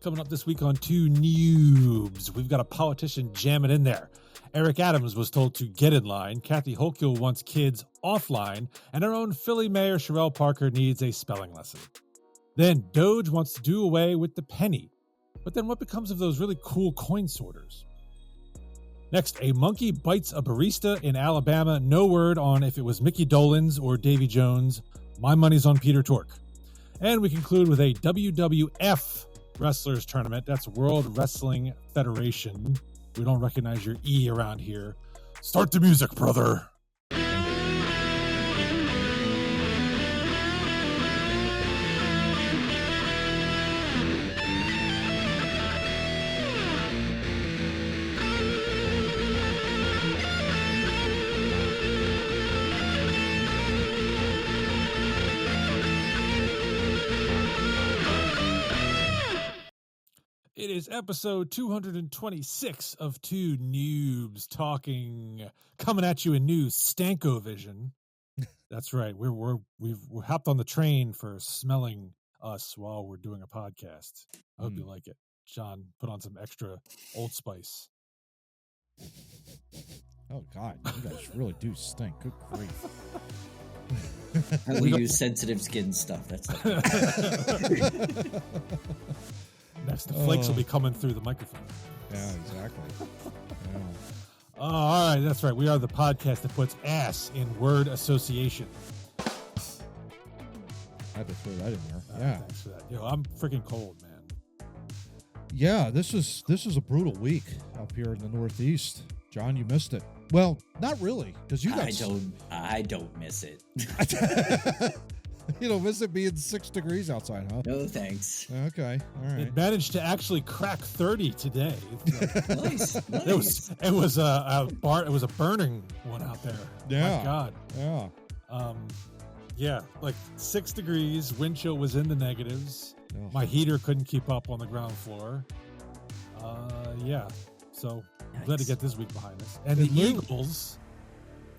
Coming up this week on Two Noobs, we've got a politician jamming in there. Eric Adams was told to get in line. Kathy Hochul wants kids offline. And our own Philly Mayor Sherelle Parker needs a spelling lesson. Then DOGE wants to do away with the penny. But then what becomes of those really cool coin sorters? Next, a monkey bites a barista in Alabama. No word on if it was Mickey Dolenz or Davy Jones. My money's on Peter Tork. And we conclude with a WWF Wrestlers Tournament. That's World Wrestling Federation. We don't recognize your E around here. Start the music, brother. It is episode 226 of Two Noobs talking, coming at you in new Stankovision. That's right. We've hopped on the train for smelling us while we're doing a podcast. I hope you like it. John, put on some extra Old Spice. Oh God, you guys really do stink. Good grief. We use sensitive skin stuff. That's the Next, the flakes will be coming through the microphone. Yeah, exactly. Yeah. All right, that's right. We are the podcast that puts ass in word association. I had to throw that in there. Yeah. Thanks for that. Yo, I'm freaking cold, man. Yeah, this is a brutal week up here in the Northeast. John, you missed it. Well, not really, because you got. I don't miss it. You don't miss it being 6 degrees outside, huh? No thanks. Okay, all right. It managed to actually crack 30 today. Nice. It was a burning one out there. Yeah. My God. Yeah. Yeah, like 6 degrees. Wind chill was in the negatives. Oh. My heater couldn't keep up on the ground floor. Yeah. So I'm glad to get this week behind us. And the Eagles,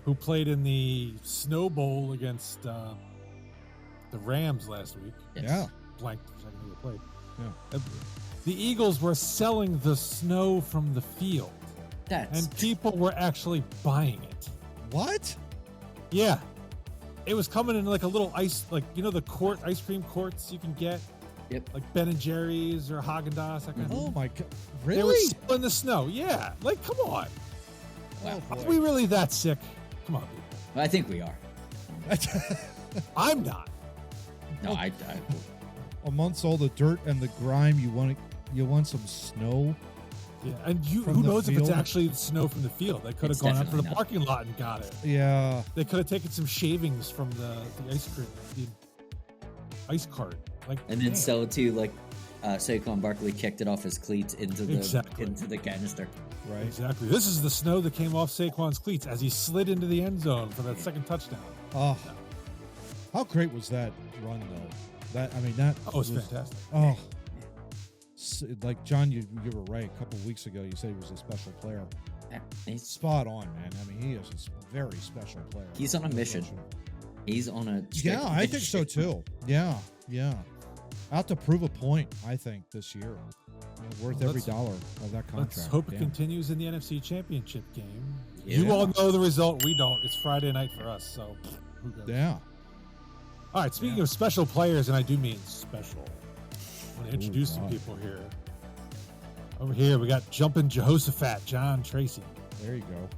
who played in the Snow Bowl against the Rams last week. Yes. Yeah. Blank for a second who they played. Yeah. The Eagles were selling the snow from the field. And people were actually buying it. What? Yeah. It was coming in like a little ice, like, you know, the ice cream courts you can get? Yep. Like Ben & Jerry's or Haagen-Dazs. That kind of Oh thing. my God! They were Really? selling the snow. Yeah. Like, come on. Wow. Oh, Are boy. we really that sick? Come on, people. I think we are. I'm not. No, I Amongst all the dirt and the grime, you want some snow? Yeah. And who From the knows if it's field? actually snow from the field? They could have It's gone out to the definitely not. parking lot and got it. Yeah. They could have taken some shavings from the ice cream, the ice cart. Like, and then damn. sell it to like Saquon Barkley kicked it off his cleats into the canister. Right. Exactly. This is the snow that came off Saquon's cleats as he slid into the end zone for that second touchdown. Oh, how great was that run though? That Oh, it was fantastic. Oh, like John, you were right. A couple of weeks ago, you said he was a special player. Yeah, he's Spot on, man. I mean, he is a very special player. He's on a mission. He's on a strict Yeah, I think so mission. too. Yeah. Out to prove a point, I think, this year. Worth every dollar of that contract. Let's hope it Yeah. continues in the NFC Championship game. Yeah. You all know the result. We don't. It's Friday night for us, so who knows? Yeah. All right, speaking of special players, and I do mean special, I want to introduce some God. people here. Over here, we got Jumpin' Jehoshaphat, John Tracy. There you go.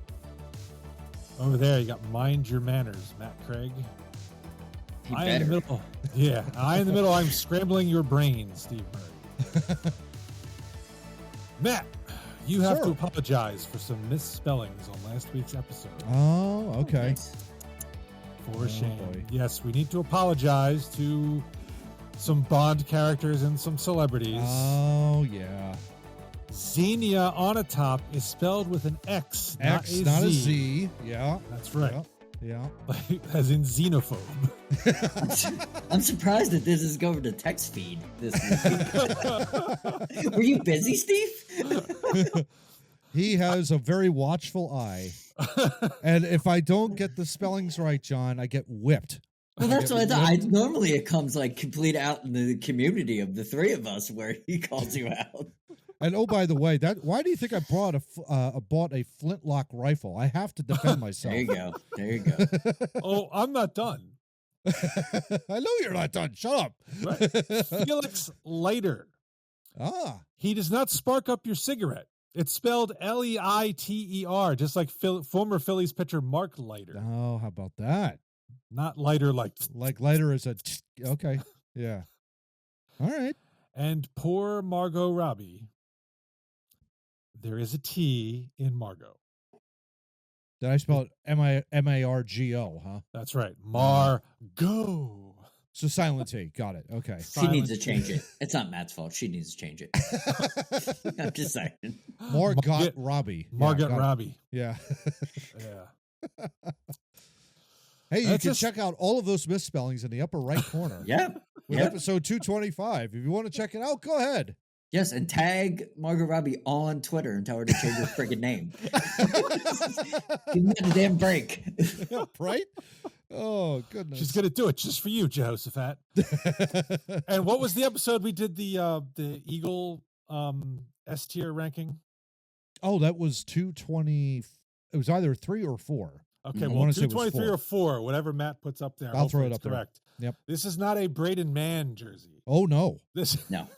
Over there, you got Mind Your Manners, Matt Craig. He I in the better. middle. Yeah, I in the middle. I'm scrambling your brain, Steve Murray. Matt, you have Sure. to apologize for some misspellings on last week's episode. Oh, okay. Nice. For Oh, shame. boy. Yes, we need to apologize to some Bond characters and some celebrities. Oh, yeah. Xenia on a top is spelled with an X, X, not a Z. Yeah. That's right. Yeah. Like, as in xenophobe. I'm surprised that this is going to text feed this week. Were you busy, Steve? He has a very watchful eye. And if I don't get the spellings right, John, I get whipped. Well, that's what I thought. Normally it comes like complete out in the community of the three of us where he calls you out. And oh, by the way, why do you think I bought a flintlock rifle? I have to defend myself. There you go. Oh, I'm not done. I know you're not done. Shut up. Right. Felix Leiter. Ah. He does not spark up your cigarette. It's spelled Leiter, just like former Phillies pitcher Mark Leiter. Oh, how about that? Not lighter like lighter is a okay. Yeah. All right. And poor Margot Robbie. There is a T in Margot. Did I spell it Margo, huh? That's right. Margot. So silent T. Got it. Okay. She needs to change it. It's not Matt's fault. She needs to change it. I'm just saying. Margot Robbie. Margot Robbie. Yeah. Yeah. Hey, you can check out all of those misspellings in the upper right corner. Yeah. With episode 225. If you want to check it out, go ahead. Yes, and tag Margot Robbie on Twitter and tell her to change her friggin' name. Give me a damn break. Yeah, right? Oh, goodness. She's going to do it just for you, Jehoshaphat. And what was the episode we did the Eagle S tier ranking? Oh, that was 220. It was either 3 or 4. Okay, well, 223 or 4, whatever Matt puts up there. I'll throw it up correct. There. Yep. This is not a Braden Mann jersey. Oh, no. No.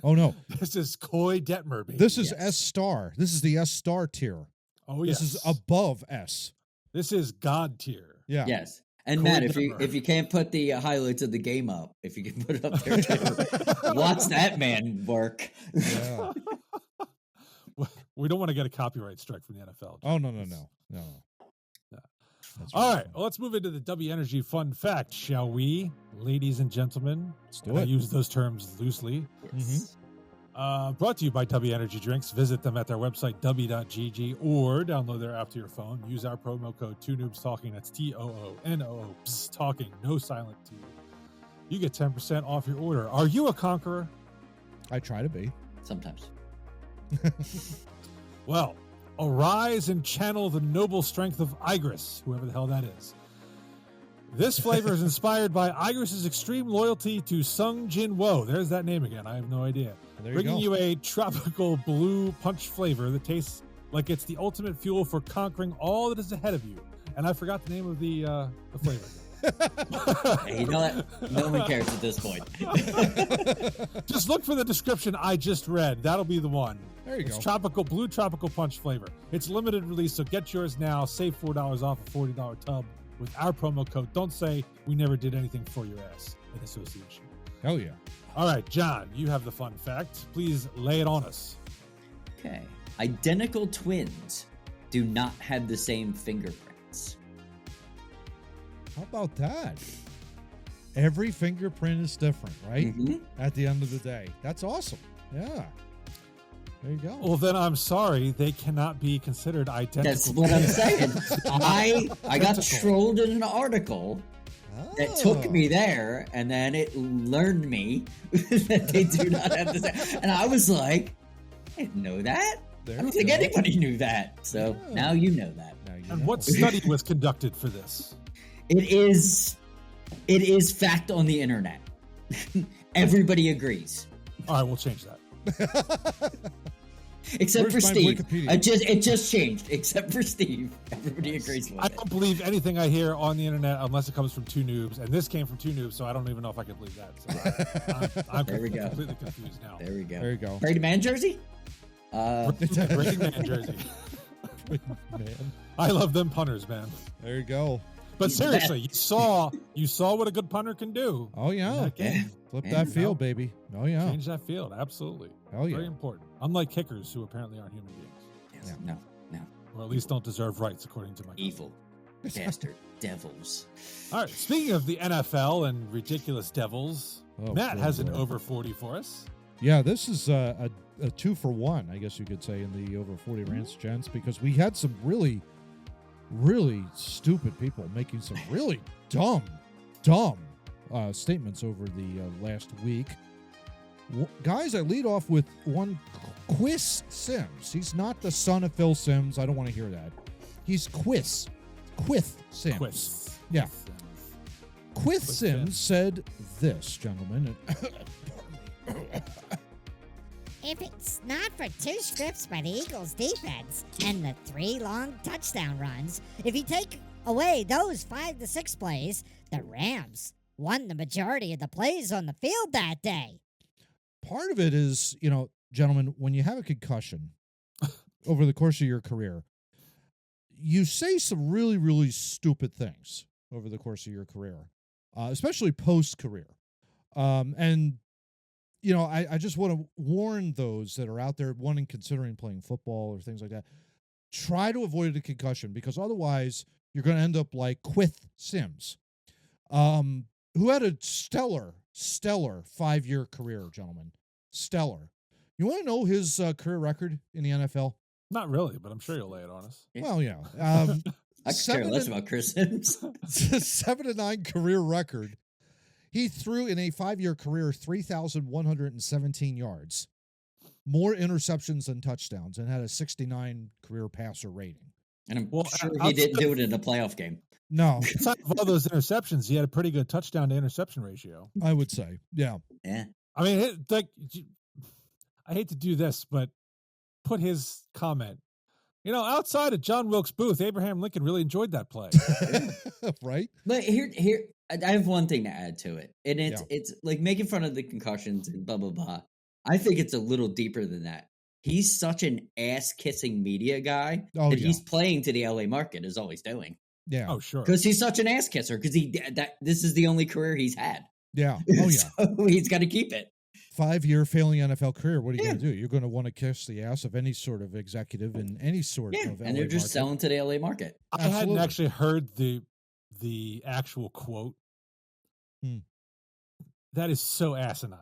Oh, no. This is Coy Detmer, baby. This is S star. This is the S star tier. Oh, yes. This is above S. This is God tier. Yeah. Yes. And Coy Matt, Detmer. if you can't put the highlights of the game up, if you can put it up there too, watch that man work. Yeah. We don't want to get a copyright strike from the NFL. Oh, no. All right, well, let's move into the W Energy fun fact, shall we, ladies and gentlemen? Let's do I it. use those terms loosely. Yes. Brought to you by W Energy Drinks. Visit them at their website, w.gg, or download their app to your phone. Use our promo code 2Noobs That's TOONOO Talking, no silent T. You get 10% off your order. Are you a conqueror? I try to be. Sometimes. Well, arise and channel the noble strength of Igris, whoever the hell that is. This flavor is inspired by Igris' extreme loyalty to Sung Jin Wo. There's that name again. I have no idea. Bringing you a tropical blue punch flavor that tastes like it's the ultimate fuel for conquering all that is ahead of you. And I forgot the name of the flavor. Hey, you know what? No one cares at this point. Just look for the description I just read. That'll be the one. There you It's go. tropical blue tropical punch flavor. It's limited release, so get yours now. Save $4 off a $40 tub with our promo code. Don't say we never did anything for your ass in association. Hell yeah. All right, John, you have the fun fact. Please lay it on us. Okay. Identical twins do not have the same fingerprints. How about that? Every fingerprint is different, right? Mm-hmm. At the end of the day. That's awesome. Yeah. There you go. Well, then I'm sorry. They cannot be considered identical. That's what I'm saying. I got trolled in an article that took me there, and then it learned me that they do not have the same. And I was like, I didn't know that. There I don't you think go. anybody knew that. So now you know that. Now you And know. what study was conducted for this? It is fact on the internet. Everybody agrees. All right, we'll change that. Except Where's for my Steve. Wikipedia? It just changed. Except for Steve. Everybody agrees with I it. don't believe anything I hear on the internet unless it comes from Two Noobs, and this came from Two Noobs, so I don't even know if I can believe that. So I'm There we go. completely confused now. There we go. There you go. Brady Man jersey? Breaking Man jersey. Man. I love them punters, man. There you go. But He's seriously, you saw what a good punter can do. Oh, in yeah. that game. Flip Yeah. that field, baby. Oh, yeah. Change that field, absolutely. Oh, yeah. Very important. Unlike kickers, who apparently aren't human beings, Yes. Yeah. No. or at least don't deserve rights, according to my. Evil. Bastard. Devils. All right. Speaking of the NFL and ridiculous devils, Oh, Matt boy, has an boy. over 40 for us. Yeah, this is a 2-for-1, I guess you could say, in the over 40 rants, gents, because we had some really, really stupid people making some really dumb statements over the last week. Guys, I lead off with one Quiz Sims. He's not the son of Phil Sims. I don't want to hear that. He's Quiz Sims. Quiz. Yeah. Quith Sims said this, gentlemen. If it's not for 2 strips by the Eagles' defense and the 3 long touchdown runs, if you take away those 5 to 6 plays, the Rams won the majority of the plays on the field that day. Part of it is, gentlemen, when you have a concussion over the course of your career, you say some really, really stupid things over the course of your career, especially post-career. I just want to warn those that are out there considering playing football or things like that. Try to avoid a concussion, because otherwise you're going to end up like Quith Sims, who had a stellar 5-year career, gentlemen. Stellar. You want to know his career record in the NFL? Not really, but I'm sure you'll lay it on us. Well, yeah. I could care less about Chris Sims. 7-9 career record. He threw in a 5-year career 3,117 yards, more interceptions than touchdowns, and had a 69 career passer rating. And I'm sure he didn't do it in a playoff game. No. Aside from all those interceptions, he had a pretty good touchdown to interception ratio. I would say, yeah. Yeah. I mean, I hate to do this, but put his comment. Outside of John Wilkes Booth, Abraham Lincoln really enjoyed that play. Right? But here, I have one thing to add to it. And it's like making fun of the concussions and blah, blah, blah. I think it's a little deeper than that. He's such an ass-kissing media guy that he's playing to the LA market, is all he's doing. Yeah. Oh, sure. Because he's such an ass-kisser, because this is the only career he's had. Yeah. Oh, yeah. So he's got to keep it. 5-year failing NFL career. What are you going to do? You're going to want to kiss the ass of any sort of executive in any sort of LA and they're just market. selling to the LA market. I hadn't actually heard the actual quote. That is so asinine.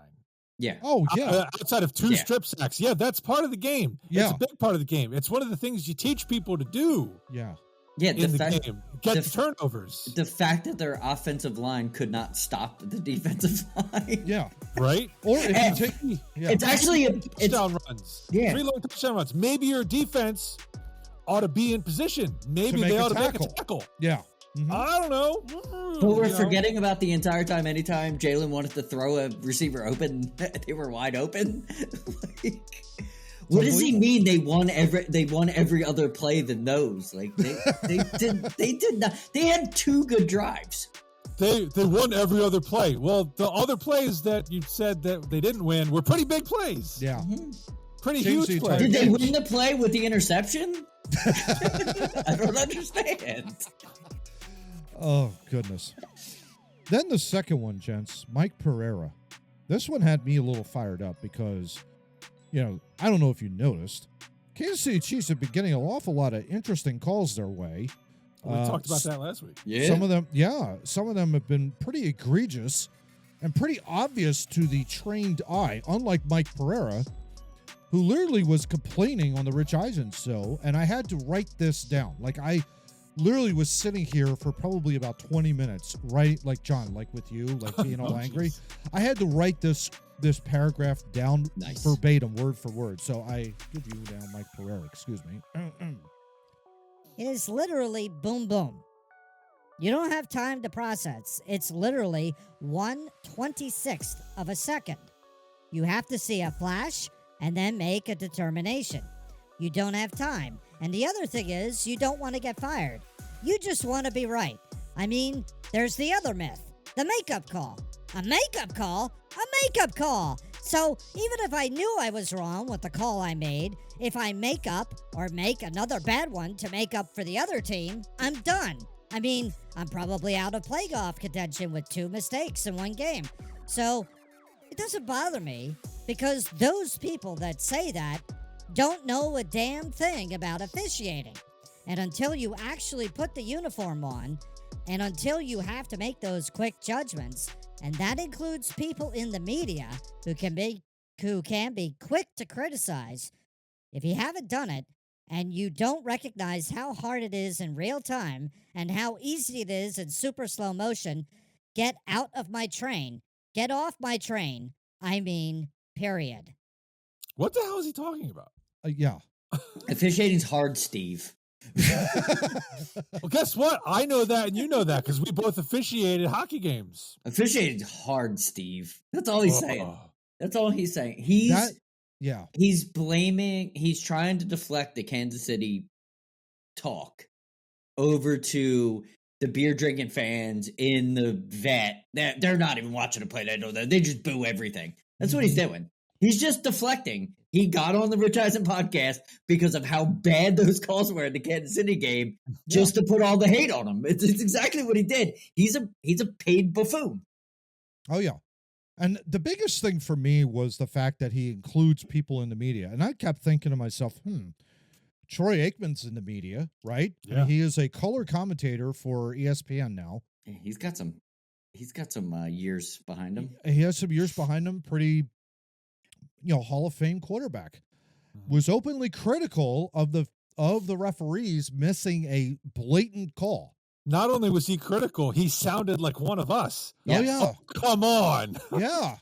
Yeah. Oh, yeah. Outside of 2 strip sacks. Yeah, that's part of the game. Yeah. It's a big part of the game. It's one of the things you teach people to do. Yeah. Yeah, in the game. Get turnovers. The fact that their offensive line could not stop the defensive line. Yeah. Right? Or if you take... Yeah. It's actually... touchdown runs. Yeah. 3 long touchdown runs. Maybe your defense ought to be in position. Maybe they ought to make a tackle. Yeah. Mm-hmm. I don't know. But we're forgetting about the entire time. Anytime Jalen wanted to throw a receiver open, they were wide open. What does he mean? They won every other play than those. Like they did not. They had 2 good drives. They won every other play. Well, the other plays that you said that they didn't win were pretty big plays. Yeah. Mm-hmm. Pretty huge plays. Did they win the play with the interception? I don't understand. Oh, goodness. Then the second one, gents, Mike Pereira. This one had me a little fired up because, I don't know if you noticed, Kansas City Chiefs have been getting an awful lot of interesting calls their way. We talked about that last week. Yeah. Some of them have been pretty egregious and pretty obvious to the trained eye, unlike Mike Pereira, who literally was complaining on the Rich Eisen show, and I had to write this down. Like, I literally was sitting here for probably about 20 minutes, right? Like John, like with you, like being all angry. Geez. I had to write this paragraph down verbatim, word for word. So I give you down Mike Pereira, excuse me. It is literally boom, boom. You don't have time to process. It's literally 1/26th of a second. You have to see a flash and then make a determination. You don't have time. And the other thing is, you don't want to get fired. You just want to be right. I mean, there's the other myth, the makeup call. A makeup call? A makeup call! So, even if I knew I was wrong with the call I made, if I make up or make another bad one to make up for the other team, I'm done. I mean, I'm probably out of playoff contention with 2 mistakes in 1 game. So, it doesn't bother me because those people that say that don't know a damn thing about officiating. And until you actually put the uniform on, and until you have to make those quick judgments, and that includes people in the media who can be quick to criticize, if you haven't done it, and you don't recognize how hard it is in real time, and how easy it is in super slow motion, get out of my train. Get off my train. I mean, period. What the hell is he talking about? Yeah. Officiating's hard, Steve. Well, guess what? I know that, and you know that because we both officiated hockey games. Officiated hard, Steve. That's all he's saying. Oh. That's all he's saying. Yeah. He's blaming. He's trying to deflect the Kansas City talk over to the beer drinking fans in the vet. They're not even watching a play. They know that they just boo everything. That's what he's doing. He's just deflecting. He got on the Rich Eisen podcast because of how bad those calls were in the Kansas City game, just to put all the hate on him. It's exactly what he did. He's a paid buffoon. Oh, yeah. And the biggest thing for me was the fact that he includes people in the media. And I kept thinking to myself, Troy Aikman's in the media, right? Yeah. I mean, he is a color commentator for ESPN now. He's got some years behind him. He has some years behind him. Pretty, Hall of Fame quarterback. Was openly critical of the referees missing a blatant call. Not only was he critical, he sounded like one of us. Oh, yeah. Oh, come on. Yeah.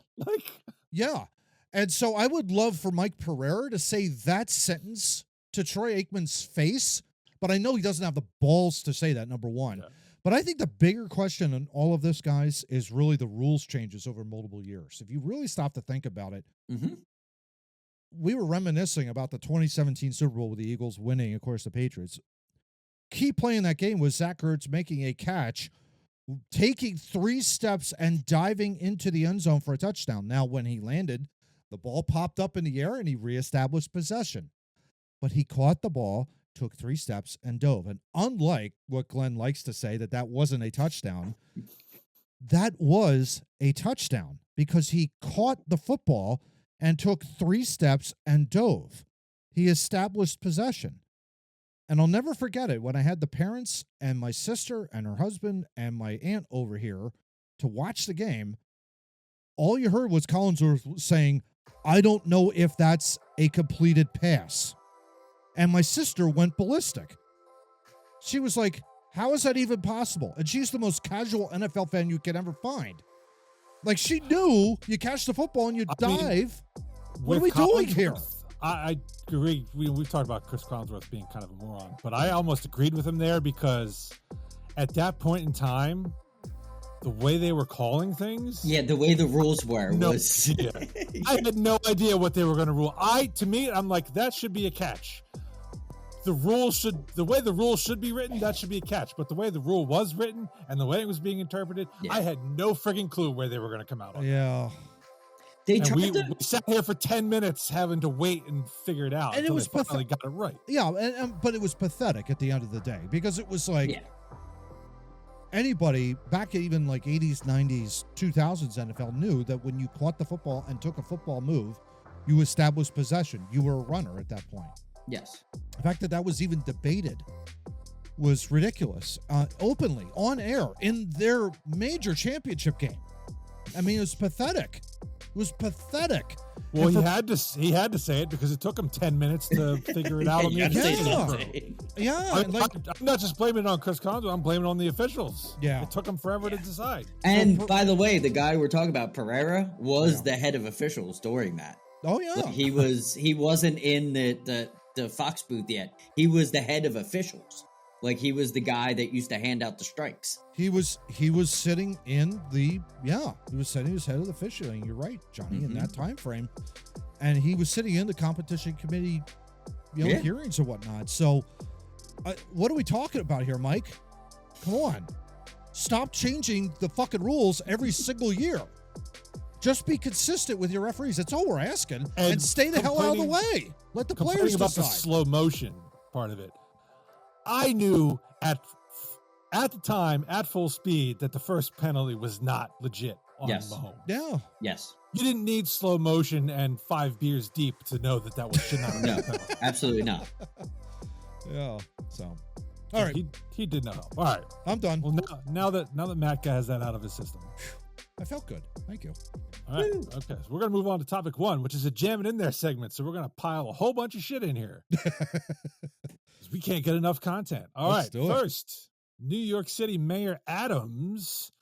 Yeah. And so I would love for Mike Pereira to say that sentence to Troy Aikman's face, but I know he doesn't have the balls to say that, number one. Yeah. But I think the bigger question in all of this, guys, is really the rules changes over multiple years. If you really stop to think about it, we were reminiscing about the 2017 Super Bowl with the Eagles winning, of course, the Patriots. Key play in that game was Zach Ertz making a catch, taking 3 steps and diving into the end zone for a touchdown. Now, when he landed, the ball popped up in the air and he reestablished possession. But he caught the ball, took 3 steps, and dove. And unlike what Glenn likes to say, that wasn't a touchdown, that was a touchdown because he caught the football and took 3 steps and dove. He established possession. And I'll never forget it when I had the parents and my sister and her husband and my aunt over here to watch the game. All you heard was Collinsworth saying, "I don't know if that's a completed pass." And my sister went ballistic. She was like, "How is that even possible?" And she's the most casual NFL fan you could ever find. Like, she knew you catch the football and you dive. What are we doing here? I agree. We've talked about Chris Collinsworth being kind of a moron, but I almost agreed with him there because at that point in time, the way they were calling things. Yeah, the way the rules were was. Yeah. I had no idea what they were going to rule. To me, I'm like, that should be a catch. The way the rule should be written, that should be a catch. But the way the rule was written and the way it was being interpreted, I had no frigging clue where they were going to come out on. Yeah. We sat here for 10 minutes having to wait and figure it out. And it was finally got it right. Yeah, but it was pathetic at the end of the day because it was like anybody back even like 80s, 90s, 2000s NFL knew that when you caught the football and took a football move, you established possession. You were a runner at that point. Yes. The fact that was even debated was ridiculous. Openly, on air, in their major championship game. I mean, it was pathetic. It was pathetic. Well, he had to say it because it took him 10 minutes to figure it out. I'm not just blaming it on Chris Collinsworth. I'm blaming it on the officials. Yeah. It took him forever to decide. And by the way, the guy we're talking about, Pereira, was the head of officials during that. Oh, yeah. Like he wasn't in the Fox booth yet. He was the head of officials. Like, he was the guy that used to hand out the strikes. He was sitting in he was sitting as head of the officiating. You're right, Johnny, in that time frame. And he was sitting in the competition committee, hearings and whatnot. So what are we talking about here, Mike? Come on. Stop changing the fucking rules every single year. Just be consistent with your referees. That's all we're asking. And stay the hell out of the way. Let the players about decide. The slow motion part of it. I knew at the time, at full speed, that the first penalty was not legit on Mahomes. Yeah. Yes. You didn't need slow motion and 5 beers deep to know that should not have been a penalty. Absolutely not. Yeah. So, all right. He did not help. All right. I'm done. Well, now that Matt has that out of his system. I felt good. Thank you. All right. Okay. So we're going to move on to topic 1, which is a jamming in there segment. So we're going to pile a whole bunch of shit in here. We can't get enough content. All right. First, New York City Mayor Adams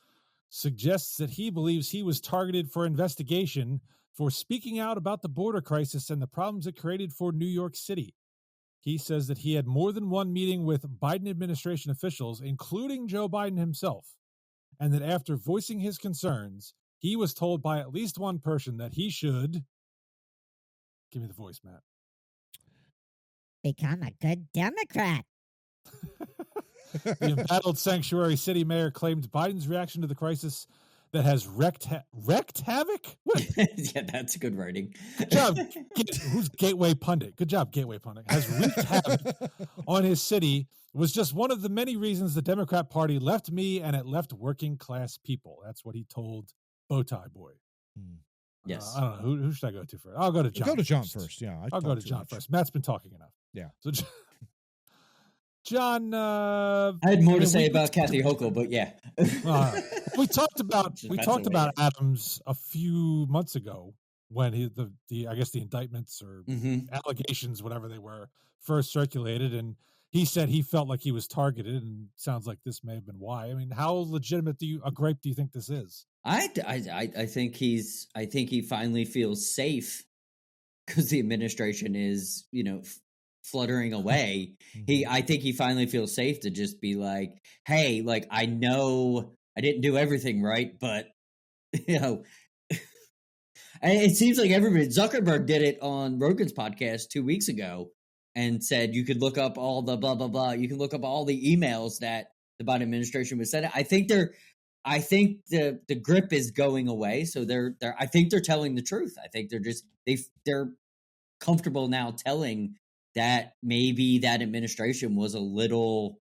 suggests that he believes he was targeted for investigation for speaking out about the border crisis and the problems it created for New York City. he says that he had more than one meeting with Biden administration officials, including Joe Biden himself, and that after voicing his concerns, he was told by at least one person that he should... Give me the voice, Matt. Become a good Democrat. The embattled Sanctuary City mayor claimed Biden's reaction to the crisis that has wreaked havoc? What? Yeah, that's good writing. Good job. Who's Gateway Pundit? Good job, Gateway Pundit. Has wreaked havoc on his city was just one of the many reasons the Democrat Party left me and it left working class people. That's what he told Bowtie Boy. Yes. I don't know. Who should I go to first? I'll go to John. Go to John first. Yeah, I'll go to John first. Matt's been talking enough. Yeah. So, John. I had more to say about Kathy Hochul, but yeah. We talked about Adams a few months ago when I guess the indictments or allegations, whatever they were, first circulated, and he said he felt like he was targeted, and sounds like this may have been why. I mean, how legitimate a gripe do you think this is? I think he finally feels safe because the administration is, fluttering away. I think he finally feels safe to just be like, hey, like, I know I didn't do everything right, but and it seems like Zuckerberg did it on Rogan's podcast 2 weeks ago and said you could look up all the blah blah blah. You can look up all the emails that the Biden administration was sending. I think the grip is going away. So I think they're telling the truth. I think they're comfortable now telling that maybe that administration was a little,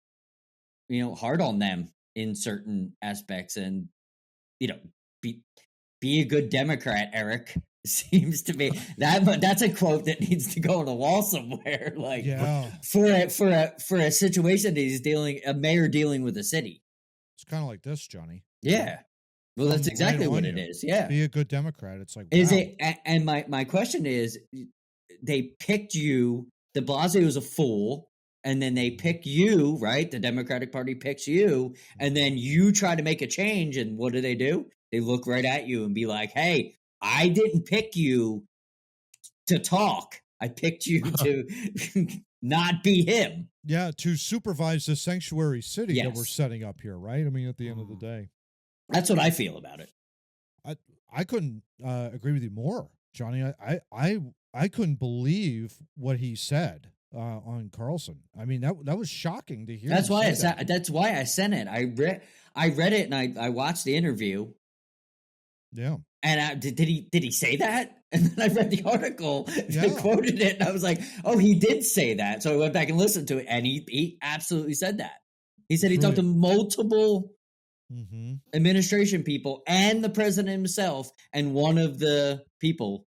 hard on them in certain aspects, and be a good Democrat, Eric. Seems to be that's a quote that needs to go on the wall somewhere. Like, for a situation that he's a mayor dealing with a city. It's kind of like this, Johnny. Yeah. Well, that's exactly what it is. Yeah. Be a good Democrat. It's like, is it? And my question is, they picked you. De Blasio is a fool, and then they pick you, right? The Democratic Party picks you, and then you try to make a change, and what do? They look right at you and be like, hey, I didn't pick you to talk. I picked you to not be him. Yeah, to supervise the sanctuary city that we're setting up here, right? I mean, at the end of the day. That's what I feel about it. I couldn't agree with you more, Johnny. I couldn't believe what he said on Carlson. I mean, that was shocking to hear. That's why I sent it. I read it and I watched the interview. Yeah. And did he say that? And then I read the article that quoted it, and I was like, oh, he did say that. So I went back and listened to it, and he absolutely said that. He said he talked to multiple administration people and the president himself, and one of the people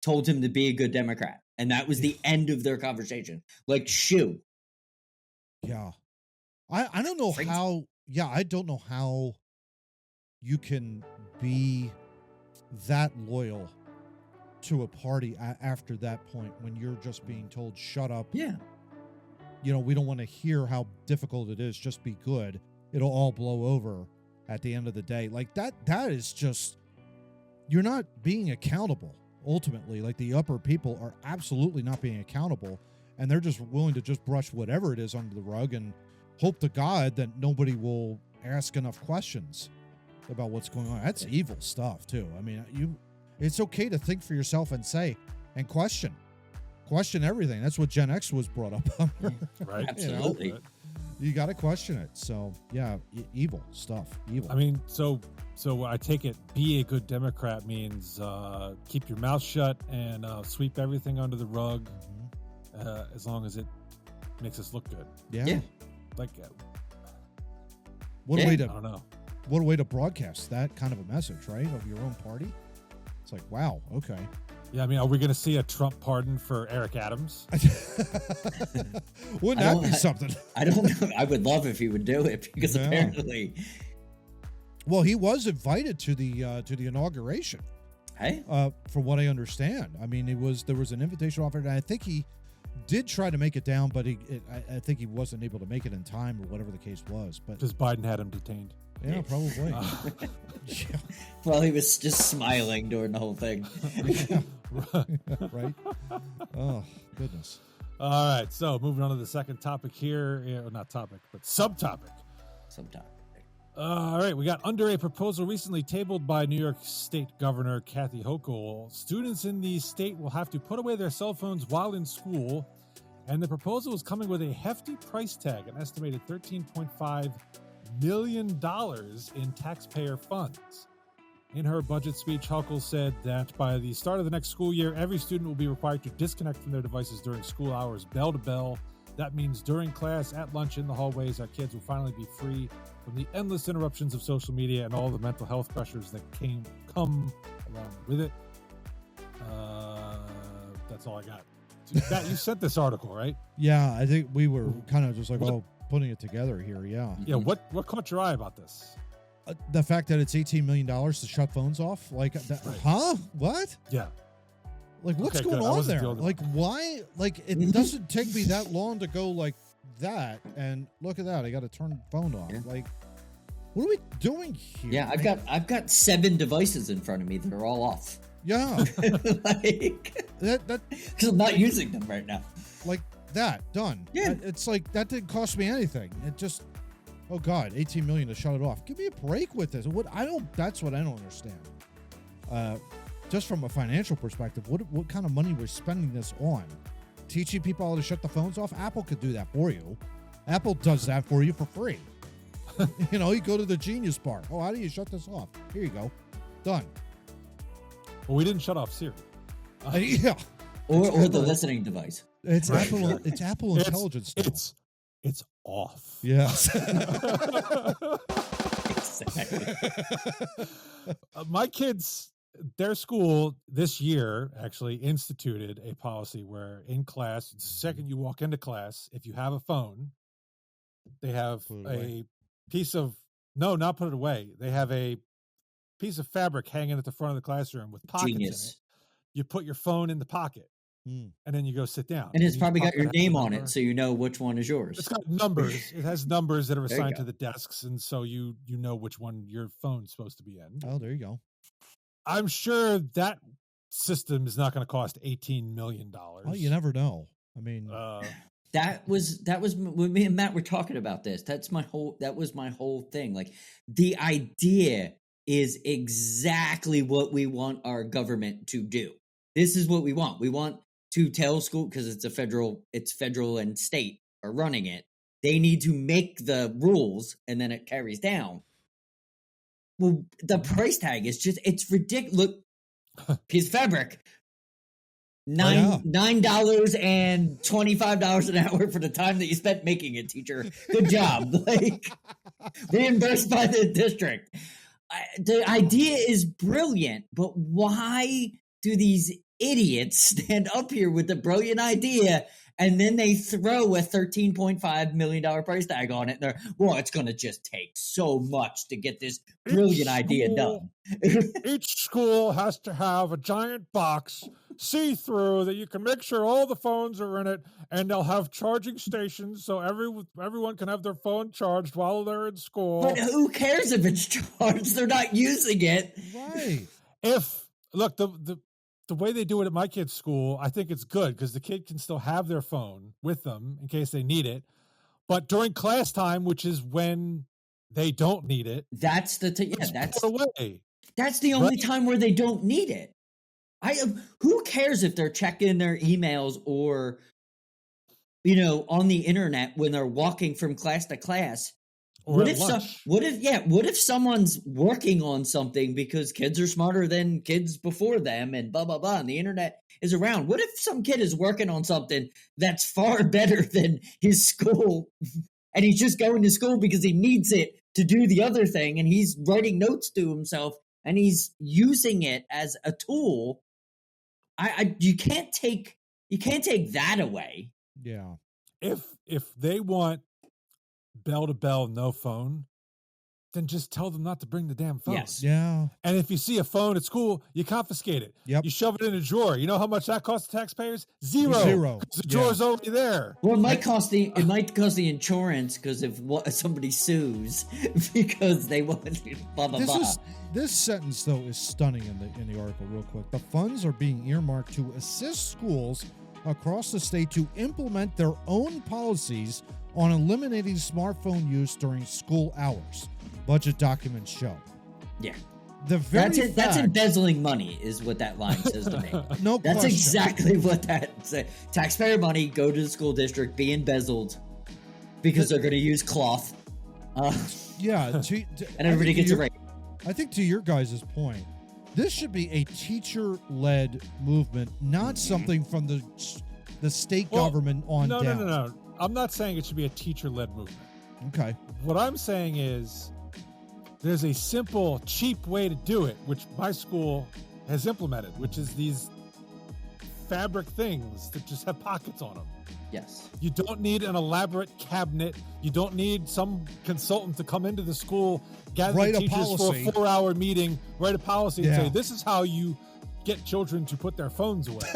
told him to be a good Democrat. And that was the end of their conversation. Like, shoo. Yeah. I don't know how, I don't know how you can be that loyal to a party after that point when you're just being told, shut up. Yeah. We don't want to hear how difficult it is. Just be good. It'll all blow over at the end of the day. Like that is just, you're not being accountable. Ultimately, like, the upper people are absolutely not being accountable, and they're just willing to just brush whatever it is under the rug and hope to God that nobody will ask enough questions about what's going on. That's evil stuff too. I mean, it's okay to think for yourself and say and question everything. That's what Gen X was brought up on. Right. Absolutely. You got to question it. So yeah, evil stuff. Evil. I mean, so I take it be a good Democrat means keep your mouth shut and sweep everything under the rug, as long as it makes us look good. Yeah. Like, what a way to, I don't know. What a way to broadcast that kind of a message, right? Of your own party. It's like, wow, okay. Yeah, I mean, are we going to see a Trump pardon for Eric Adams? Wouldn't that be something? I don't know. I would love if he would do it, because apparently... Well, he was invited to the inauguration. Hey? From what I understand. I mean, there was an invitation offered, and I think he did try to make it down, but I think he wasn't able to make it in time, or whatever the case was. But because Biden had him detained. Yeah, probably. Yeah. Well, he was just smiling during the whole thing. Right? Oh, goodness. All right, so moving on to the second topic here. Not topic, but subtopic. Sometime. All right, we got under a proposal recently tabled by New York State Governor Kathy Hochul. Students in the state will have to put away their cell phones while in school, and the proposal is coming with a hefty price tag, an estimated $13.5 million in taxpayer funds. In her budget speech, Hochul said that by the start of the next school year, every student will be required to disconnect from their devices during school hours, bell to bell. That means during class, at lunch, in the hallways, our kids will finally be free from the endless interruptions of social media and all the mental health pressures that come along with it. That's all I got. Matt, you sent this article, right? Yeah, I think we were kind of just like, putting it together here. Yeah. Yeah. What caught your eye about this? The fact that it's $18 million to shut phones off, like, that, Right. huh? What? Yeah. Like, what's Okay, going good. I on wasn't there? the only Like, why? Like, it doesn't take me that long to go like that. And look at that, I got to turn the phone off. Yeah. Like, what are we doing here? Yeah, I've got 7 devices in front of me that are all off. Yeah, Like, that because I'm not using them right now. like that done. Yeah. It's like that didn't cost me anything. It just, oh god, 18 million to shut it off. Give me a break with this. That's what I don't understand. Just from a financial perspective, what kind of money we're spending this on? Teaching people how to shut the phones off? Apple could do that for you. Apple does that for you for free. You go to the Genius Bar. Oh, how do you shut this off? Here you go. Done. Well, we didn't shut off Siri. Yeah. Or the listening device. It's Right. Apple. It's Apple Intelligence. now. It's off. Yes. Exactly. My kids, their school this year actually instituted a policy where in class, the second you walk into class, if you have a phone, they have Put it away. a piece of, no, not put it away. They have a piece of fabric hanging at the front of the classroom with pockets in it. Genius. You put your phone in the pocket Hmm. and then you go sit down. And it's Each probably got pocket your has a name on number. it, so you know which one is yours. It's got numbers. It has numbers that are There you assigned go. to the desks, and so you know which one your phone's supposed to be in. Oh, there you go. I'm sure that system is not going to cost $18 million. Well, you never know. I mean, That was when me and Matt were talking about this. That was my whole thing. Like, the idea is exactly what we want our government to do. This is what we want. We want to tell school, because it's federal and state are running it. They need to make the rules, and then it carries down. Well, the price tag is it's ridiculous. Look, piece of fabric. Yeah. $9 and $25 an hour for the time that you spent making it, teacher. Good job. Like, reimbursed by the district. The idea is brilliant, but why do these idiots stand up here with the brilliant idea and then they throw a $13.5 million price tag on it? And they're, well, it's going to just take so much to get this brilliant idea done. Each school has to have a giant box, see-through, that you can make sure all the phones are in it, and they'll have charging stations so everyone can have their phone charged while they're in school. But who cares if it's charged? They're not using it. right. Look, the way they do it at my kid's school, I think it's good because the kid can still have their phone with them in case they need it. But during class time, which is when they don't need it, That's the it's put away. that's the only Right. time where they don't need it. Who cares if they're checking their emails or on the internet when they're walking from class to class? Or at lunch. What if someone's working on something because kids are smarter than kids before them and blah blah blah, and the internet is around? What if some kid is working on something that's far better than his school, and he's just going to school because he needs it to do the other thing, and he's writing notes to himself and he's using it as a tool? You can't take that away. Yeah. If they want bell to bell, no phone, then just tell them not to bring the damn phone. Yes. Yeah. And if you see a phone at school, you confiscate it. Yep. You shove it in a drawer. You know how much that costs the taxpayers? Zero. Zero. 'Cause the drawer's already there. Well, it might cost the insurance because if somebody sues because they want blah blah blah. This sentence though is stunning in the article. Real quick, the funds are being earmarked to assist schools across the state to implement their own policies on eliminating smartphone use during school hours. Budget documents show. Yeah. The very That's it. That's embezzling money, is what that line says to me. No That's question. exactly what that says. Taxpayer money go to the school district, be embezzled because they're going to use cloth. Yeah. And everybody gets a rate. I think to your guys' point, this should be a teacher-led movement, not something from the state government on down. No. I'm not saying it should be a teacher-led movement. Okay. What I'm saying is there's a simple, cheap way to do it, which my school has implemented, which is these fabric things that just have pockets on them. Yes. You don't need an elaborate cabinet. You don't need some consultant to come into the school, gather the teachers for a 4-hour meeting, write a policy, and say, this is how you get children to put their phones away.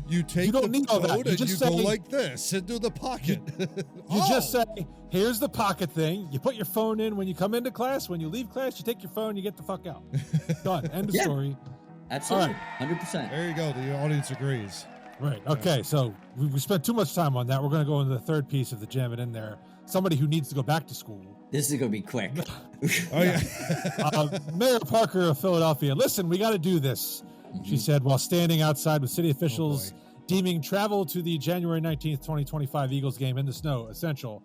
You take you don't the need all that. code You and just you say, go like this into the pocket. You just say, here's the pocket thing. You put your phone in when you come into class. When you leave class, you take your phone, you get the fuck out. Done. End of story. Absolutely. All right. 100%. There you go. The audience agrees. Right. Okay. So we spent too much time on that. We're going to go into the third piece of the Jam It In There. Somebody who needs to go back to school. This is going to be quick. Oh, yeah. Mayor Parker of Philadelphia. Listen, we got to do this, she said while standing outside with city officials deeming travel to the January 19th, 2025 Eagles game in the snow essential.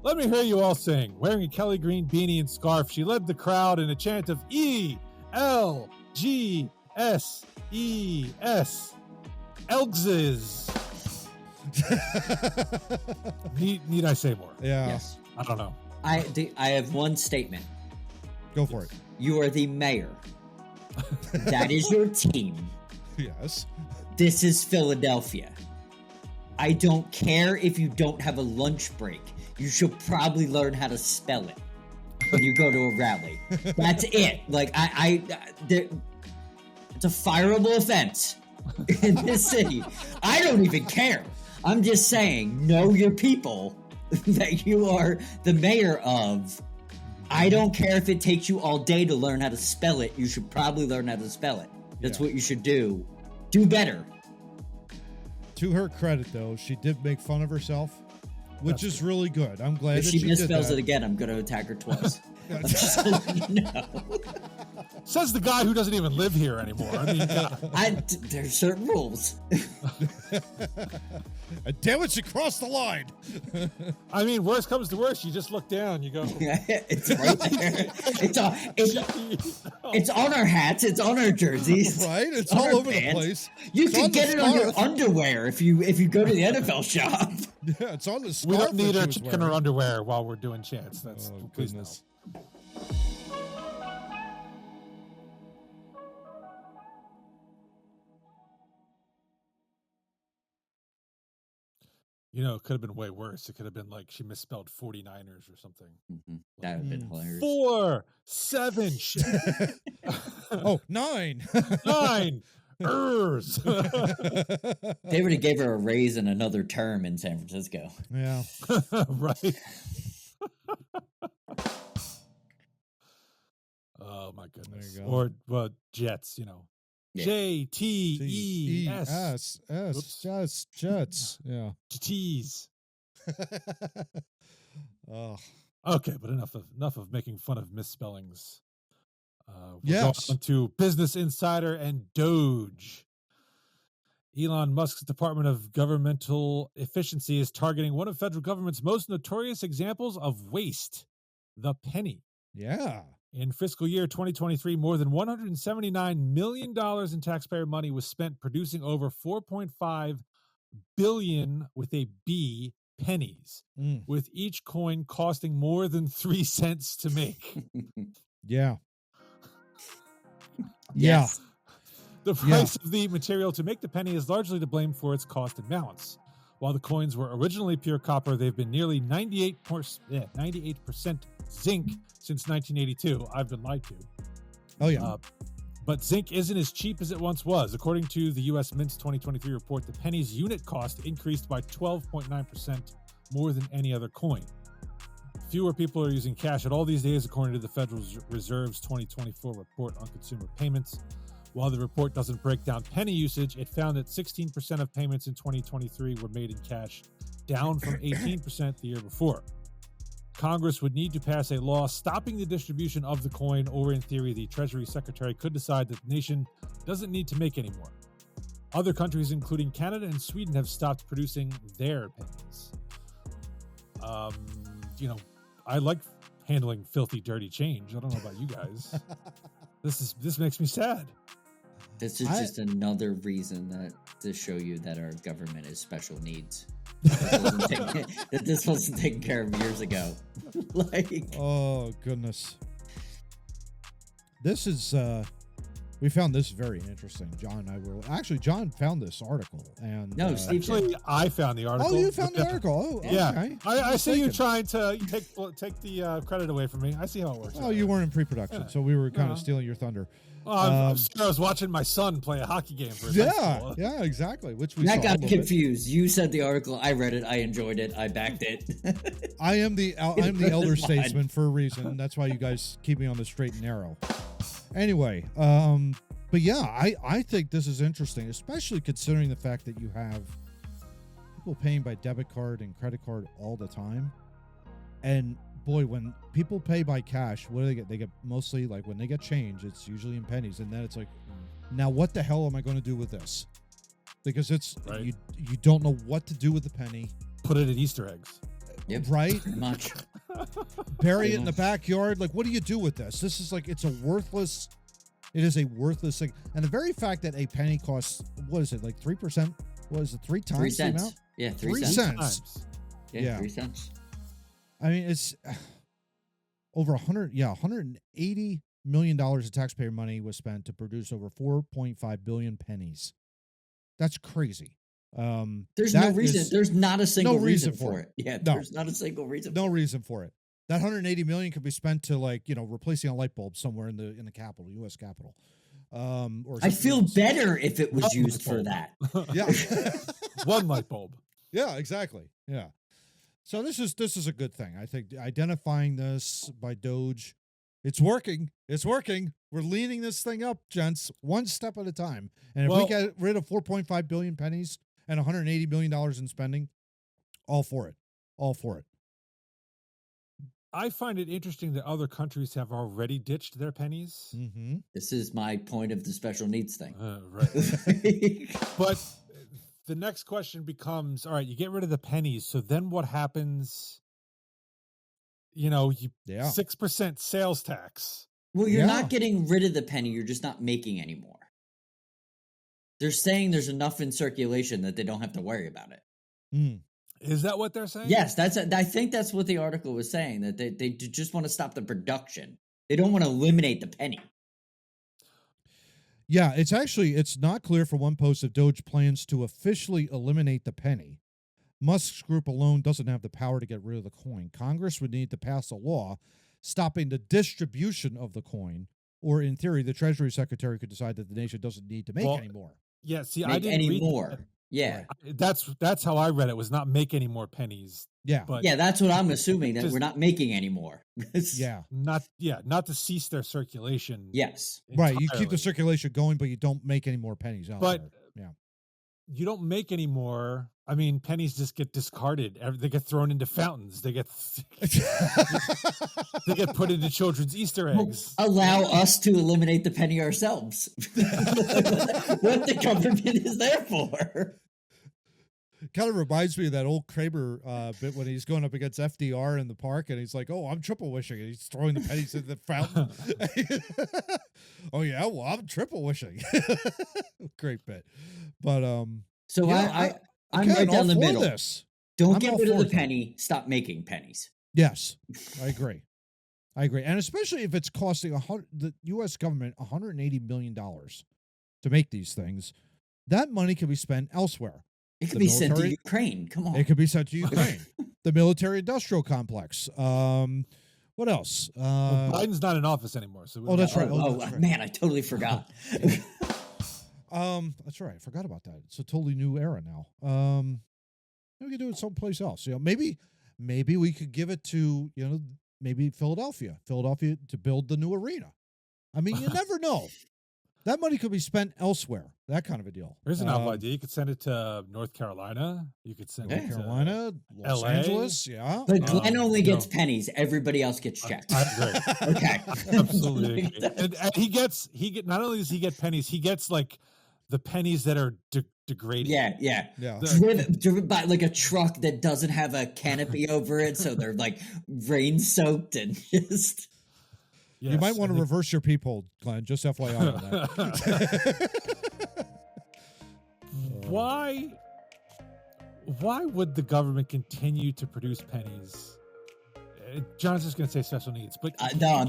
Let me hear you all sing. Wearing a Kelly Green beanie and scarf, she led the crowd in a chant of E-L-G-S-E-S. Elgses. Need I say more? Yeah. Yes. I don't know. I have one statement. Go for it. You are the mayor. That is your team. Yes. This is Philadelphia. I don't care if you don't have a lunch break. You should probably learn how to spell it when you go to a rally. That's it. Like, it's a fireable offense in this city. I don't even care. I'm just saying, know your people that you are the mayor of. I don't care if it takes you all day to learn how to spell it. You should probably learn how to spell it. That's what you should do. Do better. To her credit, though, she did make fun of herself, which is really good. I'm glad If that she she did misspells that. it again, I'm going to attack her twice. I'm just letting you know. Says the guy who doesn't even live here anymore. I mean, There's certain rules. Damn it, she crossed the line. I mean, worst comes to worst, you just look down, you go. It's right there. It's on our hats. It's on our jerseys. Right? It's on all our over the pants. place. You It's can on the get it on your scarf. underwear if you go to the NFL shop. Yeah, it's on the We scarf. don't need that our she was chicken wearing. or underwear while we're doing chants. That's Oh, please goodness. no. You know, it could have been way worse. It could have been like she misspelled 49ers or something. That would have been hilarious. 4, 7, Oh, 9. 9, ers. They would have gave her a raise in another term in San Francisco. Yeah. Right. Oh my goodness. There you go. Or well, Jets, you know. Yeah. J-T-E-S. S. Jets. Yeah. Tease. Oh. Okay, but enough of making fun of misspellings. We're Yes. going on to Business Insider and DOGE. Elon Musk's Department of Governmental Efficiency is targeting one of federal government's most notorious examples of waste, the penny. Yeah. In fiscal year 2023, more than $179 million in taxpayer money was spent producing over 4.5 billion with a B pennies, with each coin costing more than 3 cents to make. Yeah. Yes. The price of the material to make the penny is largely to blame for its cost and balance. While the coins were originally pure copper, they've been nearly 98% zinc since 1982. I've been lied to. Oh, yeah. But zinc isn't as cheap as it once was. According to the U.S. Mint's 2023 report, the penny's unit cost increased by 12.9% more than any other coin. Fewer people are using cash at all these days, according to the Federal Reserve's 2024 report on consumer payments. While the report doesn't break down penny usage, it found that 16% of payments in 2023 were made in cash, down from 18% the year before. Congress would need to pass a law stopping the distribution of the coin, or in theory, the Treasury Secretary could decide that the nation doesn't need to make any more. Other countries, including Canada and Sweden, have stopped producing their pennies. I like handling filthy, dirty change. I don't know about you guys. This makes me sad. This is just another reason to show you that our government is special needs. That this wasn't taken care of years ago. Oh goodness, this is we found this very interesting. John and I were John found this article, and no, Steve. Actually, I found the article. Oh, you found the article. Oh, yeah. Okay. I see you trying to take the credit away from me. I see how it works. Oh, you weren't in pre-production, so we were kind of stealing your thunder. Well, I'm sure I was watching my son play a hockey game for his high school. Yeah, exactly. Which we That saw got confused. You said the article. I read it. I enjoyed it. I backed it. I'm the elder statesman for a reason. That's why you guys keep me on the straight and narrow. Anyway, but yeah, I think this is interesting, especially considering the fact that you have people paying by debit card and credit card all the time. And boy, when people pay by cash, what do they get? They get mostly, like, when they get change, it's usually in pennies. And then it's like, now what the hell am I going to do with this? Because it's right. you don't know what to do with the penny. Put it in Easter eggs. Yep. Right? Pretty much. Bury it in the backyard. Like, what do you do with this? This is like, it is a worthless thing. And the very fact that a penny costs, what is it, like 3%? What is it, 3 times 3 the cents. amount? Yeah, 3 cents. cents. Yeah, 3 cents. I mean, it's over $180 million of taxpayer money was spent to produce over 4.5 billion pennies. That's crazy. There's no reason. There's not a single reason for it. Yeah, No. there's not a single reason. No reason for it. That 180 million could be spent to, like, replacing a light bulb somewhere in the Capitol, U.S. Capitol. Or I feel else. better if it was used for that. Yeah. One light bulb. Yeah, exactly. Yeah. So this is a good thing. I think identifying this by DOGE, it's working. It's working. We're leaning this thing up, gents, one step at a time. And if we get rid of 4.5 billion pennies and $180 million in spending, all for it. All for it. I find it interesting that other countries have already ditched their pennies. Mm-hmm. This is my point of the special needs thing. Right. But the next question becomes, all right, you get rid of the pennies, so then what happens? 6% sales tax. Well, you're not getting rid of the penny. You're just not making any more. They're saying there's enough in circulation that they don't have to worry about it. Mm. Is that what they're saying? Yes, I think that's what the article was saying, that they just want to stop the production. They don't want to eliminate the penny. Yeah, it's not clear for one post if DOGE plans to officially eliminate the penny. Musk's group alone doesn't have the power to get rid of the coin. Congress would need to pass a law stopping the distribution of the coin, or in theory, the Treasury Secretary could decide that the nation doesn't need to make any more. Yeah, see, I didn't read more. Yeah, that's how I read it. Was not make any more pennies. Yeah, but yeah, that's what I'm assuming, that we're not making any more. Not to cease their circulation. Yes, entirely. Right. You keep the circulation going, but you don't make any more pennies out there. Yeah, you don't make any more. I mean, pennies just get discarded. They get thrown into fountains. They get put into children's Easter eggs. Allow us to eliminate the penny ourselves. What the government is there for. Kind of reminds me of that old Kramer bit when he's going up against FDR in the park, and he's like, "Oh, I'm triple wishing," and he's throwing the pennies in the fountain. Oh yeah, well, I'm triple wishing. Great bit, but so yeah, I'm right down the middle. Don't get rid of the penny. Stop making pennies. Yes, I agree. And especially if it's costing the U.S. government $180 million to make these things, that money can be spent elsewhere. It could be sent to Ukraine. Come on. It could be sent to Ukraine. The military-industrial complex. What else? Biden's not in office anymore. So that's right. That's right. Man, I totally forgot. That's right. I forgot about that. It's a totally new era now. We could do it someplace else. Maybe we could give it to maybe Philadelphia to build the new arena. I mean, you never know. That money could be spent elsewhere. That kind of a deal. Here's a novel idea. You could send it to North Carolina. You could send it North Carolina, Los LA. Angeles. Yeah. But Glenn only gets pennies. Everybody else gets checks. I agree. Okay. Absolutely agree. And not only does he get pennies, he gets like the pennies that are degrading. Yeah. Yeah. Driven by like a truck that doesn't have a canopy over it, so they're like rain soaked and just. Yes, you might want to reverse your peephole, Glenn. Just FYI on that. Why would the government continue to produce pennies? John's just going to say special needs, but no, I'm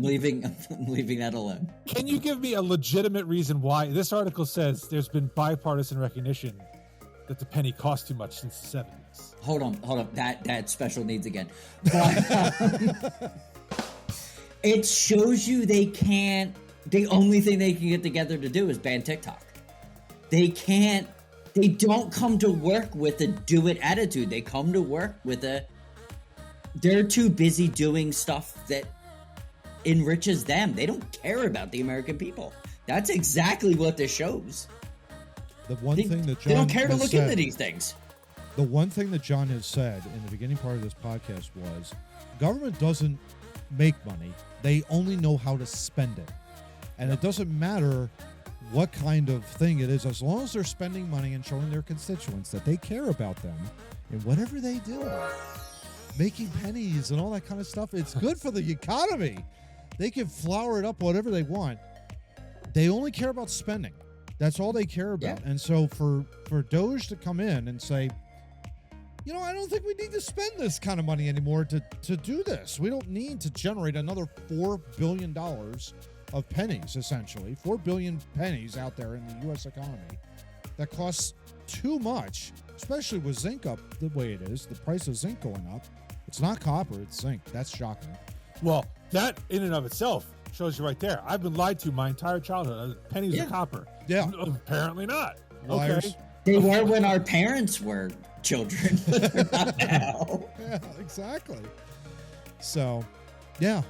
leaving that alone. Can you give me a legitimate reason why this article says there's been bipartisan recognition that the penny cost too much since the 70s? Hold on. That special needs again. But, it shows you they can't. The only thing they can get together to do is ban TikTok. They can't. They don't come to work with a do-it attitude. They come to work with a. They're too busy doing stuff that enriches them. They don't care about the American people. That's exactly what this shows. The one thing that John they don't care to has look said, into these things. The one thing that John has said in the beginning part of this podcast was, government doesn't make money. They only know how to spend it. And it doesn't matter what kind of thing it is, as long as they're spending money and showing their constituents that they care about them in whatever they do. Making pennies and all that kind of stuff, it's good for the economy. They can flower it up whatever they want. They only care about spending. That's all they care about. Yeah. And so for DOGE to come in and say, I don't think we need to spend this kind of money anymore to do this. We don't need to generate another $4 billion of pennies, essentially. 4 billion pennies out there in the U.S. economy. That costs too much, especially with zinc up the way it is. The price of zinc going up. It's not copper, it's zinc. That's shocking. Well, that in and of itself shows you right there. I've been lied to my entire childhood. Pennies are copper. Yeah. Apparently not. Liars. Okay. They were when our parents were children. Not now. Yeah, exactly. So, yeah.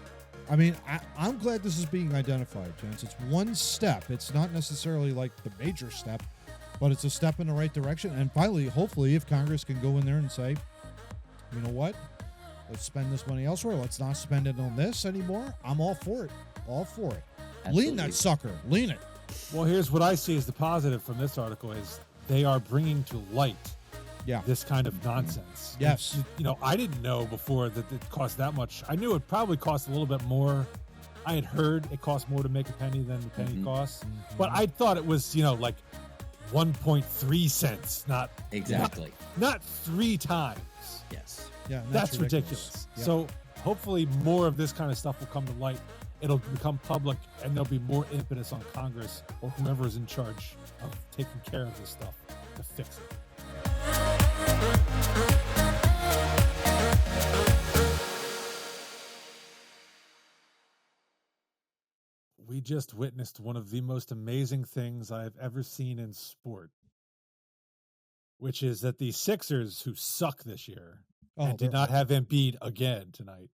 I mean, I'm glad this is being identified, gents. It's one step. It's not necessarily like the major step, but it's a step in the right direction. And finally, hopefully, if Congress can go in there and say, you know what? Let's spend this money elsewhere. Let's not spend it on this anymore. I'm all for it. All for it. Absolutely. Lean that sucker. Lean it. Well, here's what I see as the positive from this article is they are bringing to light this kind of nonsense. Yes. I didn't know before that it cost that much. I knew it probably cost a little bit more. I had heard it cost more to make a penny than the penny costs. But I thought it was, like 1.3 cents, not exactly. Not 3 times. Yes. Yeah. That's ridiculous. Yep. So hopefully more of this kind of stuff will come to light. It'll become public, and there'll be more impetus on Congress or whoever is in charge of taking care of this stuff to fix it. We just witnessed one of the most amazing things I've ever seen in sport, which is that the Sixers, who suck this year and did not have Embiid again tonight,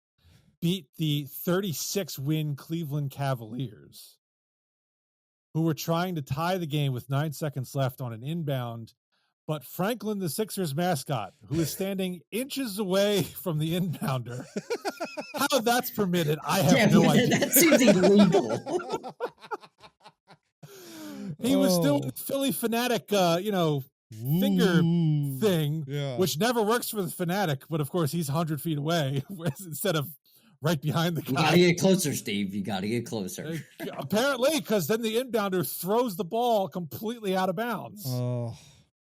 beat the 36-win Cleveland Cavaliers, who were trying to tie the game with 9 seconds left on an inbound, but Franklin, the Sixers mascot, who is standing inches away from the inbounder, how that's permitted, I have no idea. That seems illegal. He was still with Philly Fanatic, finger thing, which never works for the Fanatic, but of course he's 100 feet away instead of right behind the guy. You gotta get closer, Steve. You gotta get closer. Apparently, because then the inbounder throws the ball completely out of bounds,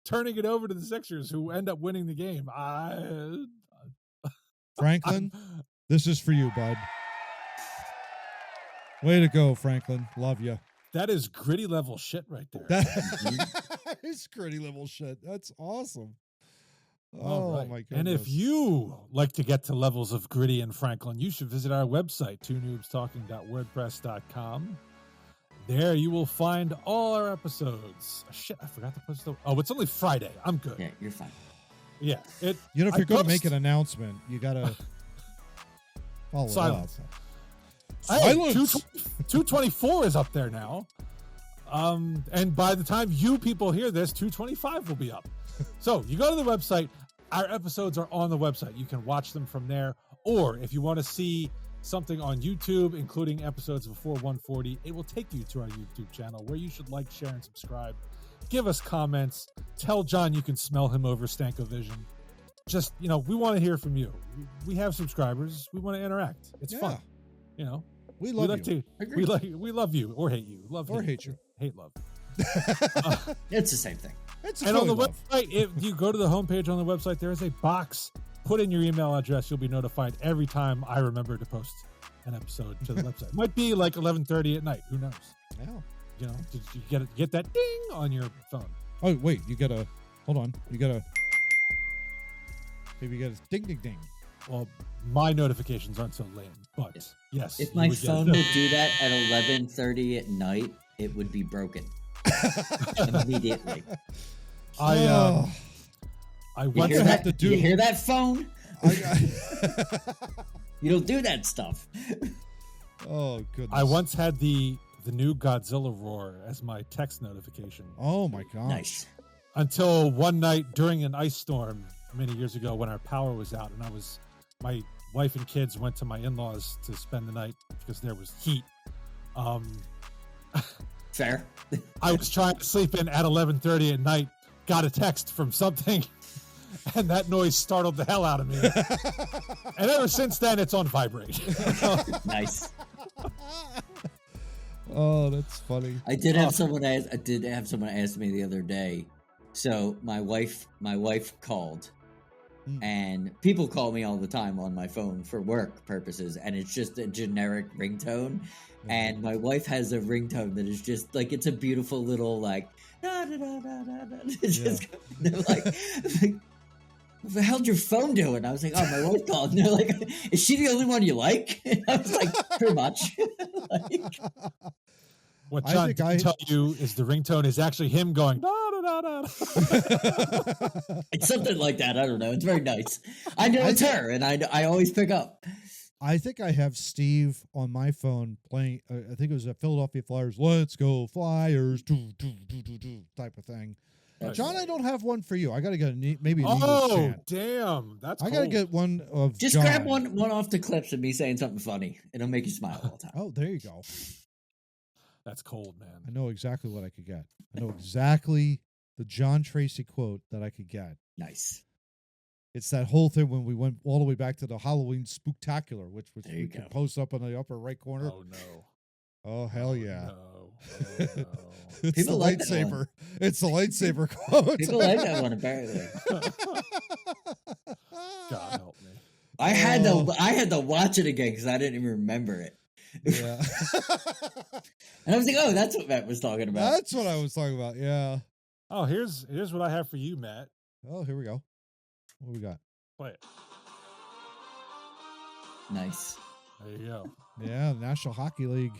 turning it over to the Sixers, who end up winning the game. Franklin, this is for you, bud. Way to go, Franklin. Love you. That is gritty level shit right there. That is gritty level shit. That's awesome. Oh, right. My goodness. And if you like to get to levels of gritty and Franklin, you should visit our website, twonoobstalking.wordpress.com. There you will find all our episodes. Shit, I forgot to post it's only Friday. I'm good. Yeah, you're fine. Yeah. If you're going to make an announcement, you got to follow Silence. it up. Hey, 224 is up there now. And by the time you people hear this, 225 will be up. So you go to the website. Our episodes are on the website. You can watch them from there. Or if you want to see something on YouTube, including episodes before 140, it will take you to our YouTube channel where you should like, share, and subscribe. Give us comments. Tell John you can smell him over Stankovision. Just, we want to hear from you. We have subscribers. We want to interact. It's fun. We love you. We love you or hate you. Love or hate you. Hate love. It's the same thing. And on the website, if you go to the homepage on the website, there is a box. Put in your email address. You'll be notified every time I remember to post an episode to the website. Might be like 11:30 at night. Who knows? Yeah. Did you get that ding on your phone? Oh, wait. Hold on. Maybe you got a ding, ding, ding. Well, my notifications aren't so lame, but yes. If my phone would do that at 11:30 at night, it would be broken immediately. I want to have to do. You hear that phone? You don't do that stuff. Oh goodness! I once had the new Godzilla roar as my text notification. Oh my gosh! Nice. Until one night during an ice storm many years ago when our power was out, and my wife and kids went to my in-laws to spend the night because there was heat. Fair. I was trying to sleep in at 11:30 at night, got a text from something, and that noise startled the hell out of me. And ever since then, it's on vibrate. Nice. Oh, that's funny. I did have someone ask me the other day. So my wife called, and people call me all the time on my phone for work purposes, and it's just a generic ringtone. And my wife has a ringtone that is just like, it's a beautiful little like, da, da, da, da, da, da. It's just like, what the hell's your phone doing? I was like, oh, my wife called. And they're like, is she the only one you like? And I was like, pretty much. What John can tell you is the ringtone is actually him going, da, da, da, da. It's something like that. I don't know. It's very nice. I know it's her, and I always pick up. I think I have Steve on my phone playing, I think it was a Philadelphia Flyers, Let's Go Flyers, type of thing. John, I don't have one for you. I got to get maybe an English chant. Damn. That's I got to get one of Just John. grab one off the clips of me saying something funny. It'll make you smile all the time. Oh, there you go. That's cold, man. I know exactly what I could get. I know exactly the John Tracy quote that I could get. Nice. It's that whole thing when we went all the way back to the Halloween Spooktacular, which we can post up in the upper right corner. Oh, no. Oh, hell yeah. No. Oh, no. It's People the like lightsaber. It's the lightsaber quote. People like that one, apparently. God help me. I had to watch it again because I didn't even remember it. Yeah. And I was like, oh, that's what Matt was talking about. That's what I was talking about, yeah. Oh, here's what I have for you, Matt. Oh, here we go. What we got? Play it. Nice. There you go. Yeah, the National Hockey League,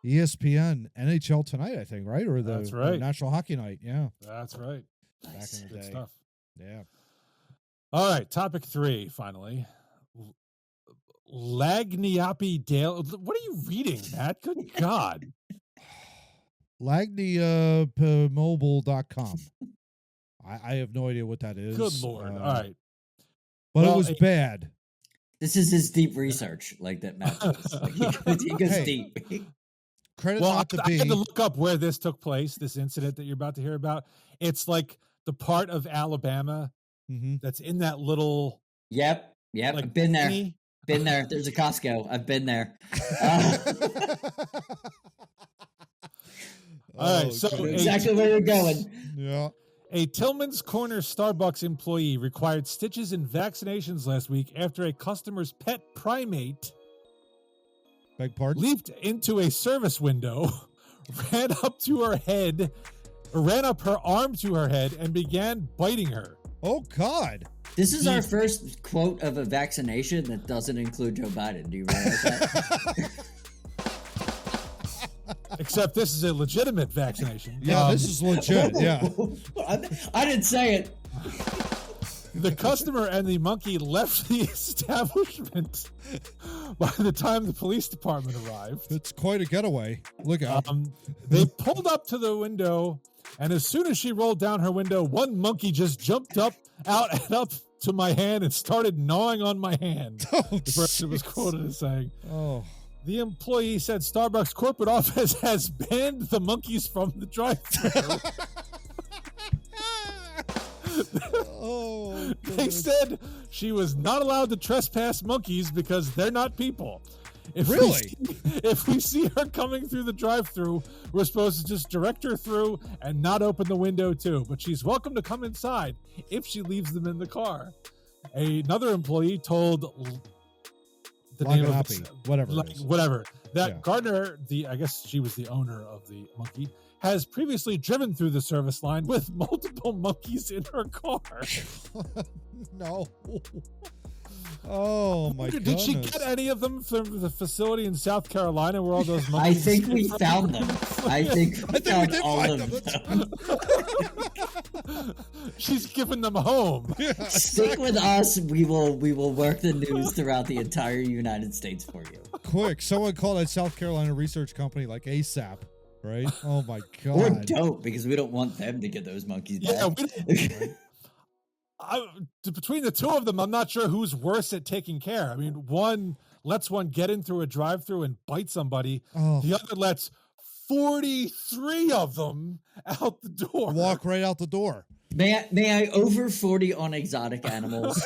ESPN, NHL Tonight, I think, right? Or That's right. the National Hockey Night, yeah. That's right. Back in the Good day. stuff. Yeah. All right, topic 3, finally. Lagniappe Dale. What are you reading, Matt? Good God. Lagniappemobile.com. I have no idea what that is. Good Lord. All right. But it was bad. This is his deep research, like that Matt does. Like he goes deep. Credit Well, not to I be. had to look up where this took place, this incident that you're about to hear about. It's like the part of Alabama that's in that little... Yep. like, I've been there. thingy. Been there. There's a Costco. I've been there. All right, so exactly where you're going. Yeah. A Tillman's Corner Starbucks employee required stitches and vaccinations last week after a customer's pet primate Beg pardon? leaped into a service window, ran up her arm to her head, and began biting her. Oh, God. This is our first quote of a vaccination that doesn't include Joe Biden. Do you realize that? Except this is a legitimate vaccination. Yeah, this is legit. Yeah. I didn't say it. The customer and the monkey left the establishment by the time the police department arrived. It's quite a getaway. Look out. They pulled up to the window, and as soon as she rolled down her window, one monkey just jumped up to my hand and started gnawing on my hand. The person was quoted as saying, the employee said Starbucks corporate office has banned the monkeys from the drive-thru. They said she was not allowed to trespass monkeys because they're not people. If we see her coming through the drive-thru, we're supposed to just direct her through and not open the window too. But she's welcome to come inside if she leaves them in the car. Another employee told the name of whatever that Gardner, I guess she was the owner of the monkey, has previously driven through the service line with multiple monkeys in her car. No. Oh my god! Did she get any of them from the facility in South Carolina where all those monkeys? I think we found them. I think we found all of them. She's giving them home. Yeah, Stick with us. We will work the news throughout the entire United States for you. Quick, someone call that South Carolina research company like ASAP, right? Oh my god! Or don't, because we don't want them to get those monkeys back. Between the two of them, I'm not sure who's worse at taking care. I mean, one lets one get in through a drive-thru and bite somebody. The other lets 43 of them out the door. Walk right out the door. May I over 40 on exotic animals?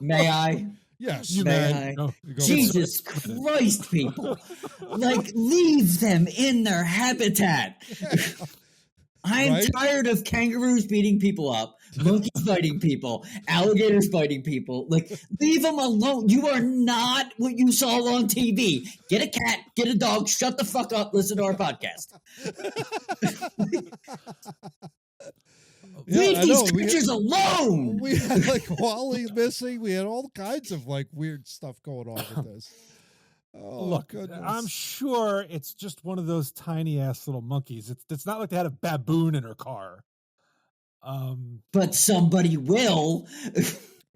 May I? Yes. You may. Jesus Christ, people. Like, leave them in their habitat. I'm tired of kangaroos beating people up, monkeys biting people, alligators biting people. Like, leave them alone. You are not what you saw on TV. Get a cat, get a dog, shut the fuck up, listen to our podcast. Leave these creatures alone. We had like Wally missing. We had all kinds of like weird stuff going on with this. Oh, look, goodness. I'm sure it's just one of those tiny ass little monkeys. It's not like they had a baboon in her car. But somebody will.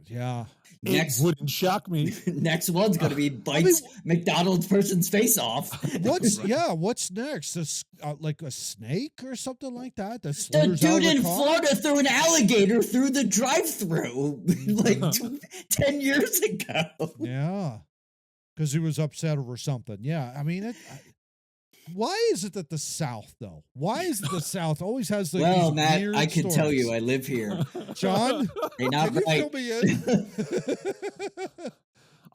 Yeah. It wouldn't shock me. Next one's going to be bites McDonald's person's face off. What's next? Like a snake or something like that? The dude in Florida threw an alligator through the drive-thru like 10 years ago. Yeah. Because he was upset over something. Yeah, I mean, why is it that the South, though? Why is it the South always has like these Matt, weird I can stories? tell you, I live here. John, they're not can right. you fill me in?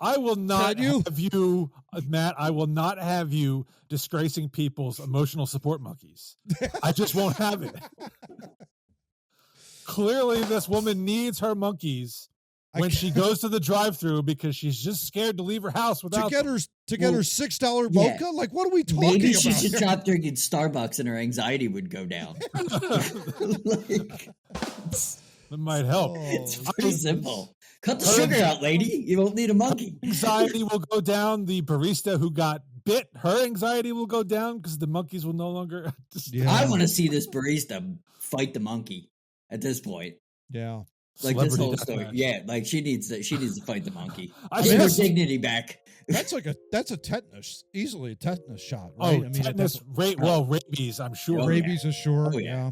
I will not have you, Matt, I will not have you disgracing people's emotional support monkeys. I just won't have it. Clearly, this woman needs her monkeys when she goes to the drive-thru because she's just scared to leave her house without to get her $6 mocha. Yeah. Like, what are we talking about? Maybe she should stop drinking Starbucks and her anxiety would go down. That might help. It's pretty simple. Cut the sugar out, lady. You won't need a monkey. Anxiety will go down. The barista who got bit, her anxiety will go down because the monkeys will no longer. I want to see this barista fight the monkey at this point. Yeah. Like Celebrity this whole death story. match. Yeah, like she needs to fight the monkey. I Get mean, her dignity back. That's a tetanus, easily a tetanus shot, Oh, right? I mean, tetanus, rabies, I'm sure. rabies is sure. Oh, yeah.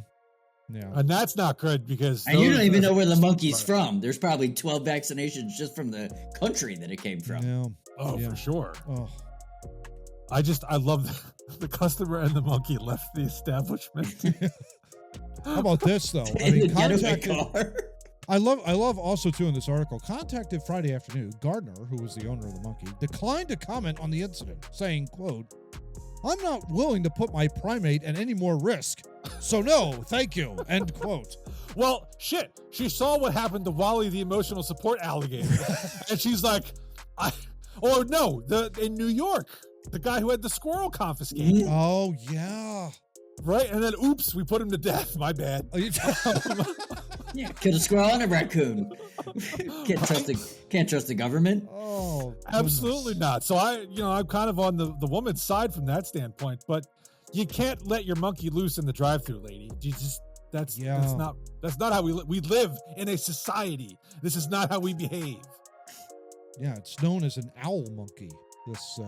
And that's not good because And you don't even know where the monkey's from. There's probably 12 vaccinations just from the country that it came from. Yeah. Oh, for sure. Oh. I love the customer and the monkey left the establishment. How about this though? I In mean, the getaway car. I love also too in this article, contacted Friday afternoon, Gardner, who was the owner of the monkey, declined to comment on the incident, saying, quote, "I'm not willing to put my primate at any more risk. So no, thank you." End quote. Well, shit. She saw what happened to Wally the emotional support alligator. And she's like, in New York, the guy who had the squirrel confiscated. Oh yeah. Right? And then oops, we put him to death. My bad. Yeah, kill a squirrel and a raccoon. Can't trust the government. Oh, absolutely not. So I'm kind of on the woman's side from that standpoint, but you can't let your monkey loose in the drive-thru, lady. That's Yeah. that's not how we live in a society. This is not how we behave. Yeah, it's known as an owl monkey. This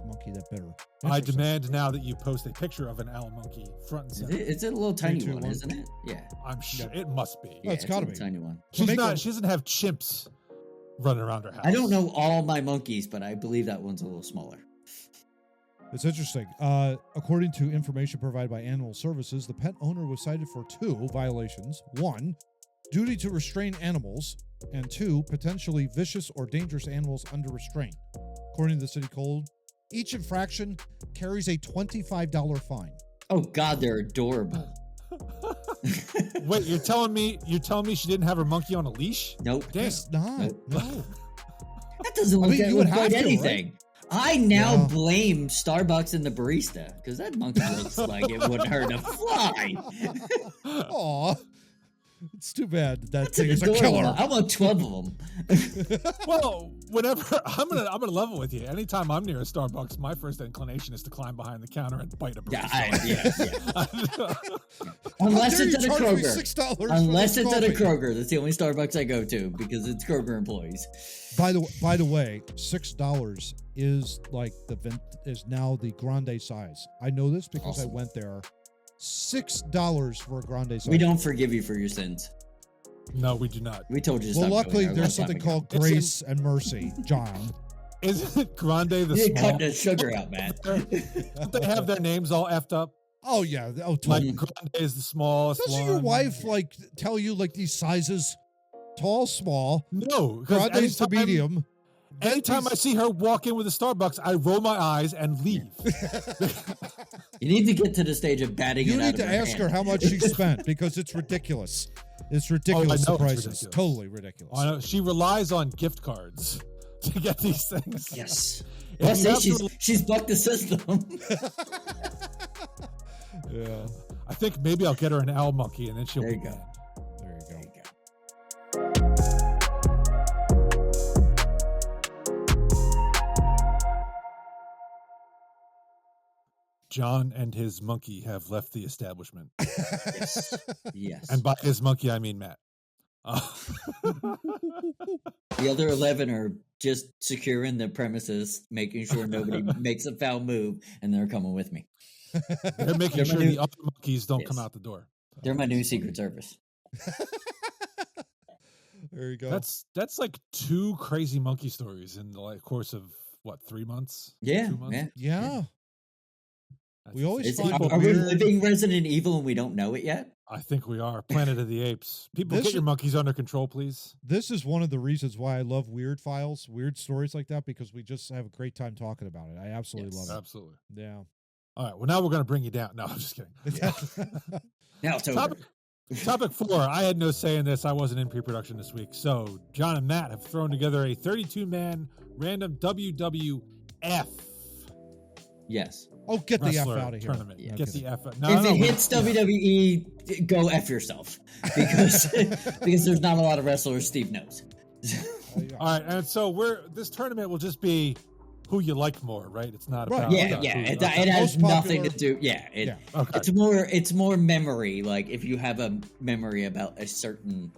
monkey that bit her. I Interesting. demand now that you post a picture of an owl monkey front and Is center. it's a little tiny two, one, one. isn't it? Yeah. I'm sure it must be. Oh, it's a gotta little be. tiny one. She's make not. them- She doesn't have chimps running around her house. I don't know all my monkeys, but I believe that one's a little smaller. It's interesting. According to information provided by Animal Services, the pet owner was cited for 2 violations. 1, duty to restrain animals, and 2, potentially vicious or dangerous animals under restraint. According to the city code, each infraction carries a $25 fine. Oh God, they're adorable. Wait, you're telling me she didn't have her monkey on a leash? Nope. Damn. It's not. Nope. No. That doesn't I look mean, like you would quite have to, anything. I now Yeah. blame Starbucks and the barista because that monkey looks like it wouldn't hurt a fly. Aw. It's too bad that That's thing an is a adorable. killer. I want 12 of them. Well, whenever I'm gonna level with you. Anytime I'm near a Starbucks, my first inclination is to climb behind the counter and bite a Yeah, barista. Unless How dare it's you at a charge me Kroger. $6 for Unless this it's at a coffee? Kroger. That's the only Starbucks I go to because it's Kroger employees. By the way, $6 is like is now the grande size. I know this because Awesome. I went there. $6 for a grande size. We don't forgive you for your sins. No, we do not. We told you to Well, stop luckily going there a there's long something time ago. called grace and mercy, John. Isn't Grande the You small? cut the sugar out, man. Don't they have their names all effed up? Oh yeah. Oh, Like totally. Grande is the smallest Doesn't one. your wife like tell you like these sizes? Tall, small, No, because grande's to medium. anytime I see her walk in with a Starbucks, I roll my eyes and leave. You need to get to the stage of batting You it out need of to her ask hand. her how much she spent because it's ridiculous. It's ridiculous. know The it's prices, ridiculous. totally ridiculous. I know, she relies on gift cards to get these things. Yes. If Yes, you have see, to- she's bucked the system. Yeah, I think maybe I'll get her an owl monkey and then she'll There be you go. mad. there you go. John and his monkey have left the establishment. Yes. Yes. And by his monkey, I mean Matt. The other 11 are just securing the premises, making sure nobody makes a foul move, and they're coming with me. They're making They're sure my new- the other monkeys don't come Yes. out the door. They're my new Secret Service. There you go. That's like 2 crazy monkey stories in the course of what, 3 months? Yeah. 2 months? Yeah. yeah. That's We always insane. find Are we weird- living Resident Evil and we don't know it yet? I think we are. Planet of the Apes. People, This get your is- monkeys under control, please. This is one of the reasons why I love weird files, weird stories like that, because we just have a great time talking about it. I absolutely Yes. love Absolutely. it. Yeah. All right. Well, now we're going to bring you down. No, I'm just kidding. Now it's over. Topic 4. I had no say in this. I wasn't in pre-production this week. So John and Matt have thrown together a 32-man random WWF Yes. Oh, get the F wrestler out of here. tournament. Yeah. Get the F out. No, if no, it hits WWE, go F yourself. Because because there's not a lot of wrestlers Steve knows. All right. And so this tournament will just be who you like more, right? It's not Right. about Yeah, who- yeah. It okay. has Most nothing to popular- do. Yeah. Yeah. Okay. It's more memory. Like if you have a memory about a certain,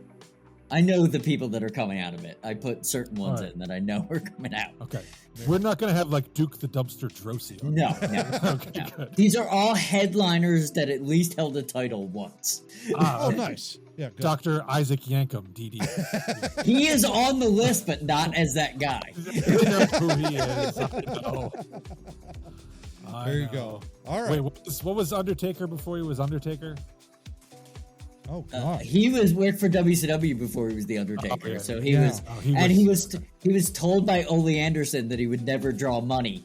I know the people that are coming out of it. I put certain ones Alright. in that I know are coming out. Okay. We're not going to have like Duke the Dumpster Drosy on. No, Okay, no. good. These are all headliners that at least held a title once. Oh, Okay. nice. Yeah, good. Dr. Isaac Yankum, DD. He is on the list, but not as that guy. I know who he is. I know. I There you know. go. All right. Wait, what was Undertaker before he was Undertaker? Oh, God. He worked for WCW before he was the Undertaker. Oh, yeah. So he Yeah. was, Oh, and he was told by Ole Anderson that he would never draw money.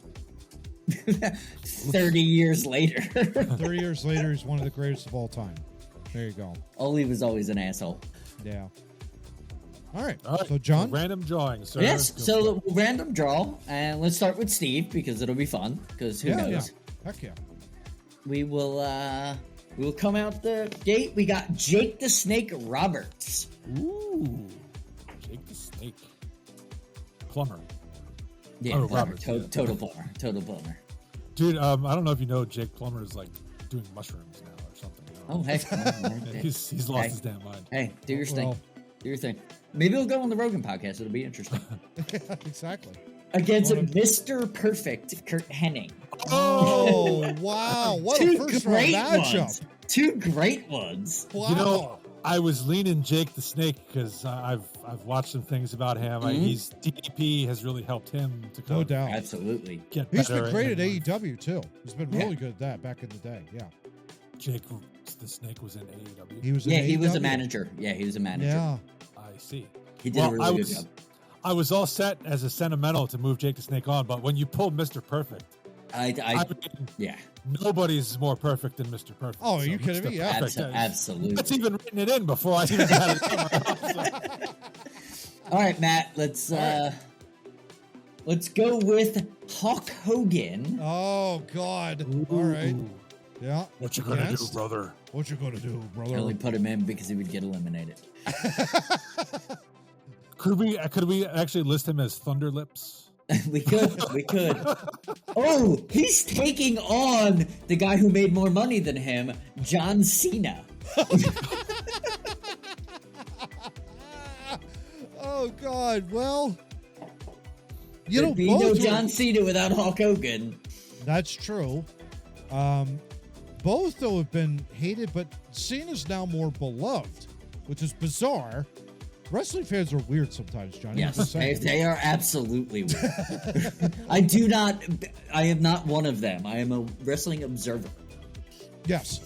30 years later, 30 years later, he's one of the greatest of all time. There you go. Ole was always an asshole. Yeah. All right. All right. So, John? Random drawing. Sir. Yes. Go So for it. random draw, and let's start with Steve because it'll be fun. Because who Yeah, knows? Heck yeah. We will come out the gate. We got Jake the Snake Roberts. Ooh. Jake the Snake. Plumber. Yeah, Oh, plumber. Roberts, yeah. Total plumber. Total plumber. Dude, I don't know if you know Jake Plummer is like doing mushrooms now or something. Oh, hey. He's lost his damn mind. Hey, do your thing. Well. Do your thing. Maybe it'll go on the Rogan podcast. It'll be interesting. Exactly. Against Well, Mr. Perfect Kurt Hennig. Oh, wow. What a first round matchup. Two great ones. Wow. You know, I was leaning Jake the Snake because I've watched some things about him. He's DDP has really helped him to No doubt. Absolutely. get He's better. been great at and- AEW, too. He's been really good at that back in the day. Yeah. Jake the Snake was in AEW. He was in He was a AEW. manager. Yeah, he was a manager. Yeah. I see. He did a really good job. I was all set as a sentimental to move Jake the Snake on, but when you pulled Mr. Perfect, I mean, yeah. nobody's more perfect than Mr. Perfect. Oh, are you kidding me? Yeah. Absolutely. That's even written it in before I even had it. All right, Matt. Let's go with Hulk Hogan. Oh, God. All right. Yeah. What you gonna Yes. do, brother? What you gonna do, I brother? only put him in because he would get eliminated. Could we actually list him as Thunder Lips? we could. Oh, he's taking on the guy who made more money than him, John Cena. Oh, God. Well, you There'd know, be both no were- John Cena without Hulk Hogan. That's true. Both, though, have been hated, but Cena's now more beloved, which is bizarre. Wrestling fans are weird sometimes, Johnny. I'm Yes, just saying. they are absolutely weird. I am not one of them. I am a wrestling observer. Yes.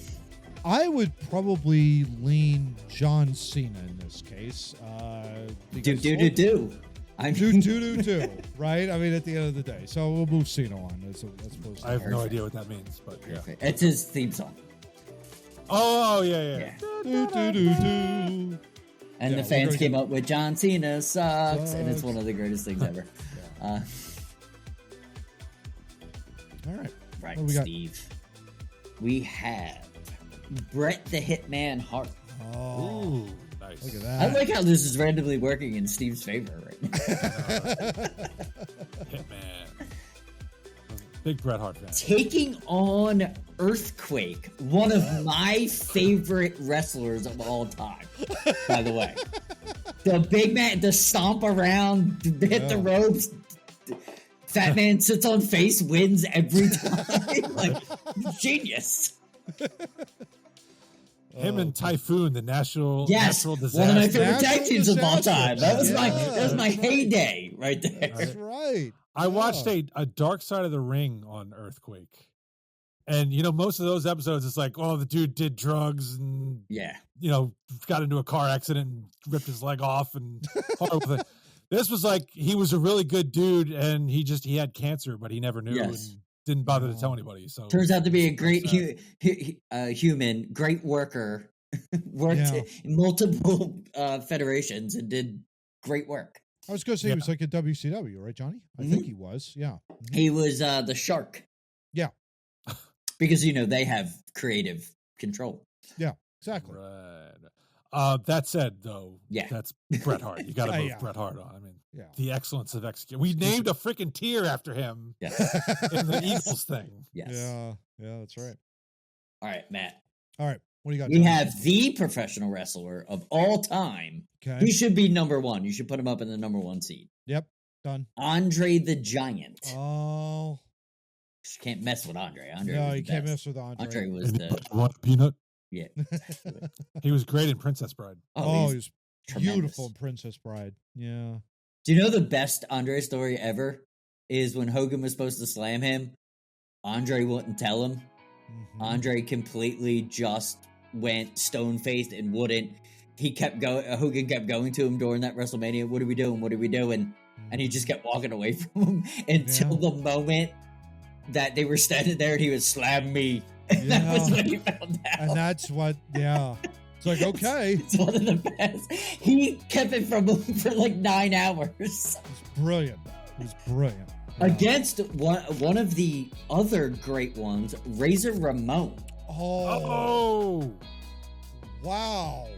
I would probably lean John Cena in this case. Do. I mean, Do, right? I mean, at the end of the day. So we'll move Cena on. That's supposed to I have no Perfect. idea what that means, but yeah. it's his theme song. Oh yeah. Yeah. do. And Yeah, the we're fans gonna came get- up with John Cena sucks, and it's Sucks. one of the greatest things ever. All right. Right, What do we got? Steve. We have Bret the Hitman Hart. Oh, Ooh, nice. look at I that. like how this is randomly working in Steve's favor right now. Hitman. Big Bret Hart fan. Taking on Earthquake, one of my favorite wrestlers of all time, by the way. The big man, the stomp around, hit the ropes. Fat man sits on face, wins every time. Like, genius. Him and Typhoon, the natural Yes, disaster. one of my favorite tag Natural teams of all disaster. time. That was Yeah. my heyday right there. That's right. I watched Yeah. a Dark Side of the Ring on Earthquake. And, most of those episodes, it's like, oh, the dude did drugs and, Yeah. got into a car accident and ripped his leg off. And horrible thing. This was like, he was a really good dude and he had cancer, but he never knew Yes. and didn't bother to tell anybody. So Turns out to be a great sad. human, great worker. Worked Yeah. in multiple federations and did great work. I was going to say he was like a WCW, right, Johnny? I think he was. Yeah. He was the shark. Yeah. Because they have creative control. Yeah. Exactly. Right. That said, though, Yeah. that's Bret Hart. You got to move Yeah. Bret Hart on. I mean, Yeah. the excellence of execution. We named a freaking tier after him Yes. in the Eagles thing. Yes. Yeah. Yeah. That's right. All right, Matt. All right. What do you got? We Johnny? have the professional wrestler of all time. Okay. He should be number one. You should put him up in the number one seed. Yep. Done. Andre the Giant. Oh. Can't mess with Andre. Andre No, was you the can't best. mess with Andre. Andre was Anybody the want a peanut? yeah. He was great in Princess Bride. Oh, he's he was tremendous. beautiful in Princess Bride. Yeah. Do you know the best Andre story ever is when Hogan was supposed to slam him? Andre wouldn't tell him. Mhm. Andre completely just went stone faced and wouldn't. He kept going. Hogan kept going to him during that WrestleMania. What are we doing? What are we doing? And he just kept walking away from him until the moment that they were standing there and he would slam me. And that was Yeah. when he found out. And that's what, yeah. It's like, okay. It's one of the best. He kept it from him for like 9 hours. It's brilliant. It's brilliant. Yeah. Against one of the other great ones, Razor Ramon. Oh, Oh, wow.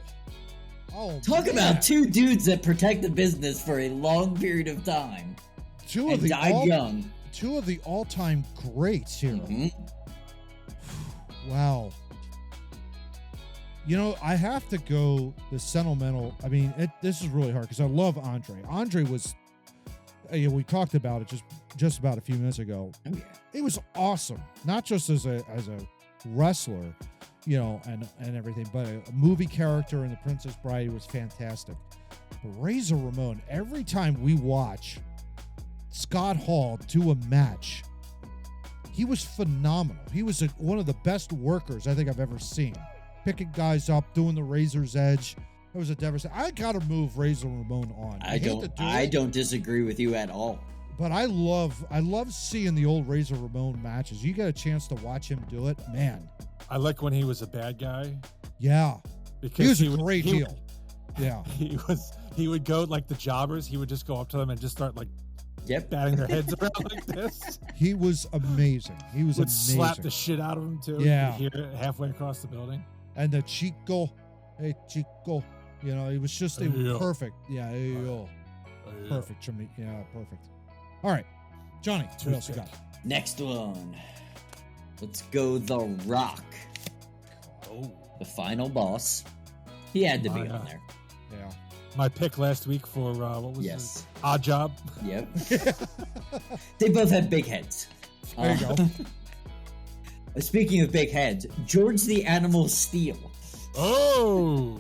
Oh, Talk man. about two dudes that protect the business for a long period of time two of and the died young. two of the all-time greats here. Mhm. Wow. I have to go the sentimental. I mean, this is really hard because I love Andre. Andre was, we talked about it just about a few minutes ago. Oh, yeah. It was awesome, not just as a wrestler, and everything, but a movie character in The Princess Bride was fantastic. But Razor Ramon, every time we watch Scott Hall do a match, he was phenomenal. He was one of the best workers I think I've ever seen. Picking guys up, doing the Razor's Edge. It was a devastating. I gotta move Razor Ramon on. I don't disagree with you at all. But I love seeing the old Razor Ramon matches. You get a chance to watch him do it, man. I like when he was a bad guy. Yeah, Because he was a great heel. Yeah, he would go like the jobbers. He would just go up to them and just start like batting their heads around like this. He was amazing. He was would amazing. slap the shit out of him too. Yeah, you could hear it halfway across the building. And the Chico, hey Chico, it was just perfect. Yeah, perfect, Jimmy. Yeah, perfect. All right, Johnny, what else you got? Next one. Let's go The Rock. Oh, the final boss. He had to be on there. Yeah. My pick last week for what was it? Odd Job. Yep. They both had big heads. There you go. Speaking of big heads, George the Animal Steel. Oh!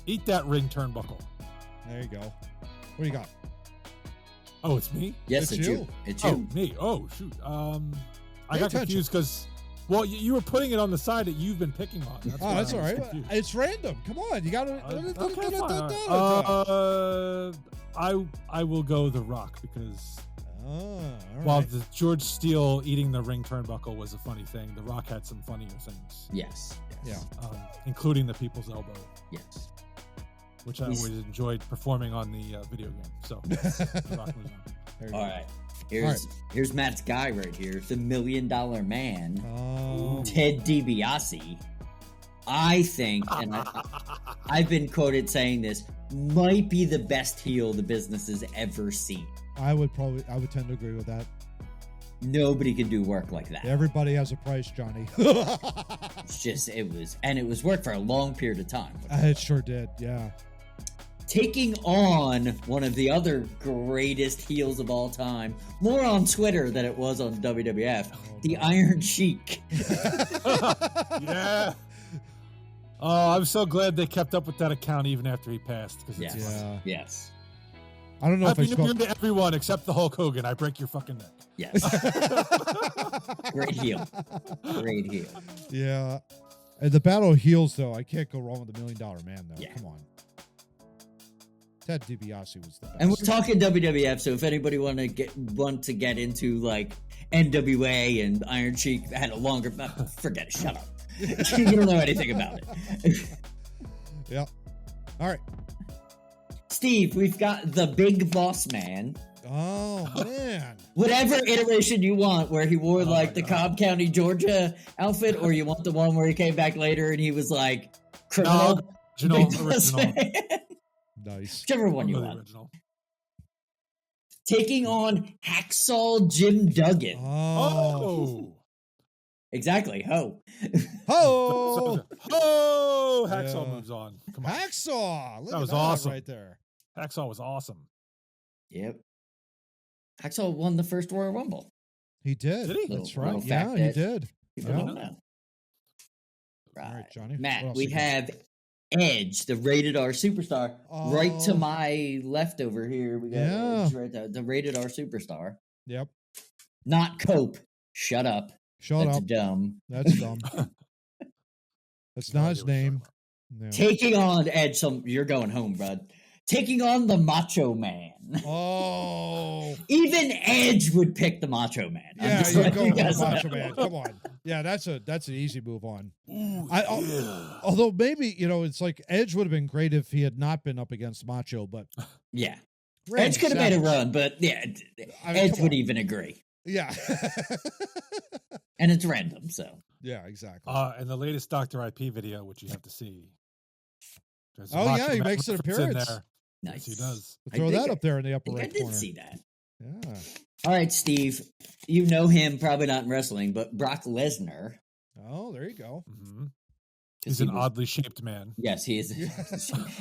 Eat that ring turnbuckle. There you go. What do you got? Oh, it's me? Yes, it's you. It's you. Oh, me. Oh, shoot. I got confused because, well, you were putting it on the side that you've been picking on. That's all right. Confused. It's random. Come on, you got to. I will go The Rock because right. while the George Steele eating the ring turnbuckle was a funny thing, The Rock had some funnier things. Yes. Yeah. Including the People's Elbow. Yes. Which I always enjoyed performing on the video game. So, The Rock moves on. All right. Here's Matt's guy right here, the $1 Million Man, Ted DiBiase. I think, and I've been quoted saying this, might be the best heel the business has ever seen. I would tend to agree with that. Nobody can do work like that. Everybody has a price, Johnny. It was work for a long period of time. It sure did, yeah. Taking on one of the other greatest heels of all time, more on Twitter than it was on WWF, the Iron Sheik. Yeah. Oh, I'm so glad they kept up with that account even after he passed. Yes. I don't know Happy if New Year to everyone except the Hulk Hogan. I break your fucking neck. Yes. Great heel. Great heel. Yeah. And the battle of heels, though, I can't go wrong with the $1 Million Man, though. Yeah. Come on. Ted DiBiase was the best. And we're talking WWF, so if anybody want to get into like NWA and Iron Sheik had a longer, forget it. Shut up. You don't know anything about it. Yeah. All right. Steve, we've got the Big Boss Man. Oh man. Whatever iteration you want, where he wore the Cobb County, Georgia outfit, or you want the one where he came back later and he was like criminal. Original. Nice. Whichever one you want. Taking on Hacksaw Jim Duggan. Oh. Exactly. Ho. Ho. Ho. Hacksaw moves on. Come on. Hacksaw. That was awesome. Right there. Hacksaw was awesome. Yep. Hacksaw won the first Royal Rumble. He did. Did he? That's right. Yeah, he did. People don't know. Right. All right, Johnny. Matt, we have Edge, the Rated R Superstar, right to my left over here. We got Edge right there, the Rated R Superstar. Yep. Not Cope. Shut up. That's dumb. That's dumb. That's not his name. No. Taking on Edge, you're going home, bud. Taking on the Macho Man. Oh. Even Edge would pick the Macho Man. Yeah, you're going with the Macho Man. Come on. Yeah, that's an easy move on. Ooh, although maybe, it's like Edge would have been great if he had not been up against Macho, but yeah. Edge could have made a run, but yeah, Edge would even agree. Yeah. And it's random, so. Yeah, exactly. And the latest Dr. IP video, which you have to see. He makes an appearance. There. Nice. Yes, he does. Throw that up there in the upper right corner. I did see that. Yeah. All right, Steve. You know him, probably not in wrestling, but Brock Lesnar. Oh, there you go. Mm-hmm. He's an oddly shaped man. Yes, he is.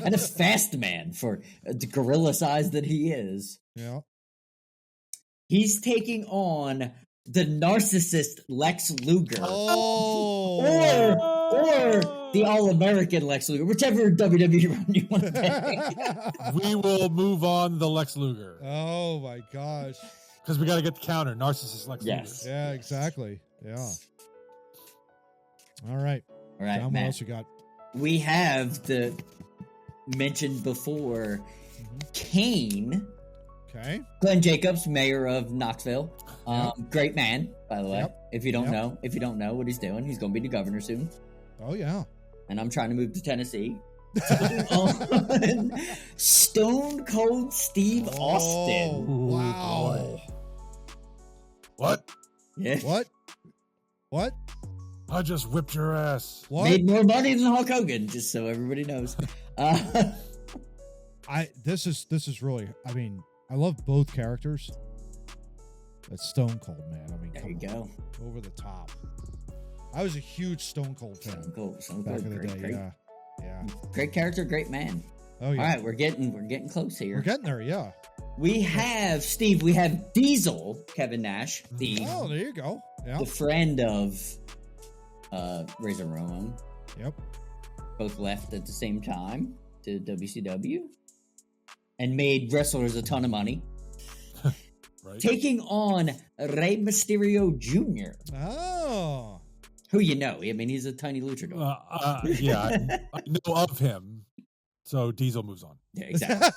And a fast man for the gorilla size that he is. Yeah. He's taking on the narcissist Lex Luger. Oh. Or the All-American Lex Luger, whichever WWE run you want to pick. We will move on the Lex Luger. Oh my gosh. Because we got to get the counter. Narcissist Lex Yes. Luger. Yeah, exactly. Yeah. All right. All right, John, what Matt. else you got? We have the mentioned before Kane, Okay. Glenn Jacobs, mayor of Knoxville. Great man, by the way. Yep. If you don't know what he's doing, he's going to be the governor soon. Oh yeah. And I'm trying to move to Tennessee. Stone Cold Steve Austin. Oh, wow. boy. What? Yeah. What? I just whipped your ass. What? Made more money than Hulk Hogan, just so everybody knows. This is really, I mean, I love both characters. That's Stone Cold, man. I mean, There come you on. go. Over the top. I was a huge Stone Cold fan Stone back Cold, in the day. great. Yeah. Great character, great man. Oh yeah. All right, we're getting close here. We're getting there. Yeah. We have Steve. We have Diesel, Kevin Nash, Oh, there you go. Yeah. the friend of Razor Ramon. Yep. Both left at the same time to WCW and made wrestlers a ton of money. Right? Taking on Rey Mysterio Jr., Oh. who you know. I mean, he's a tiny luchador. Yeah, I know of him. So Diesel moves on. Yeah, exactly.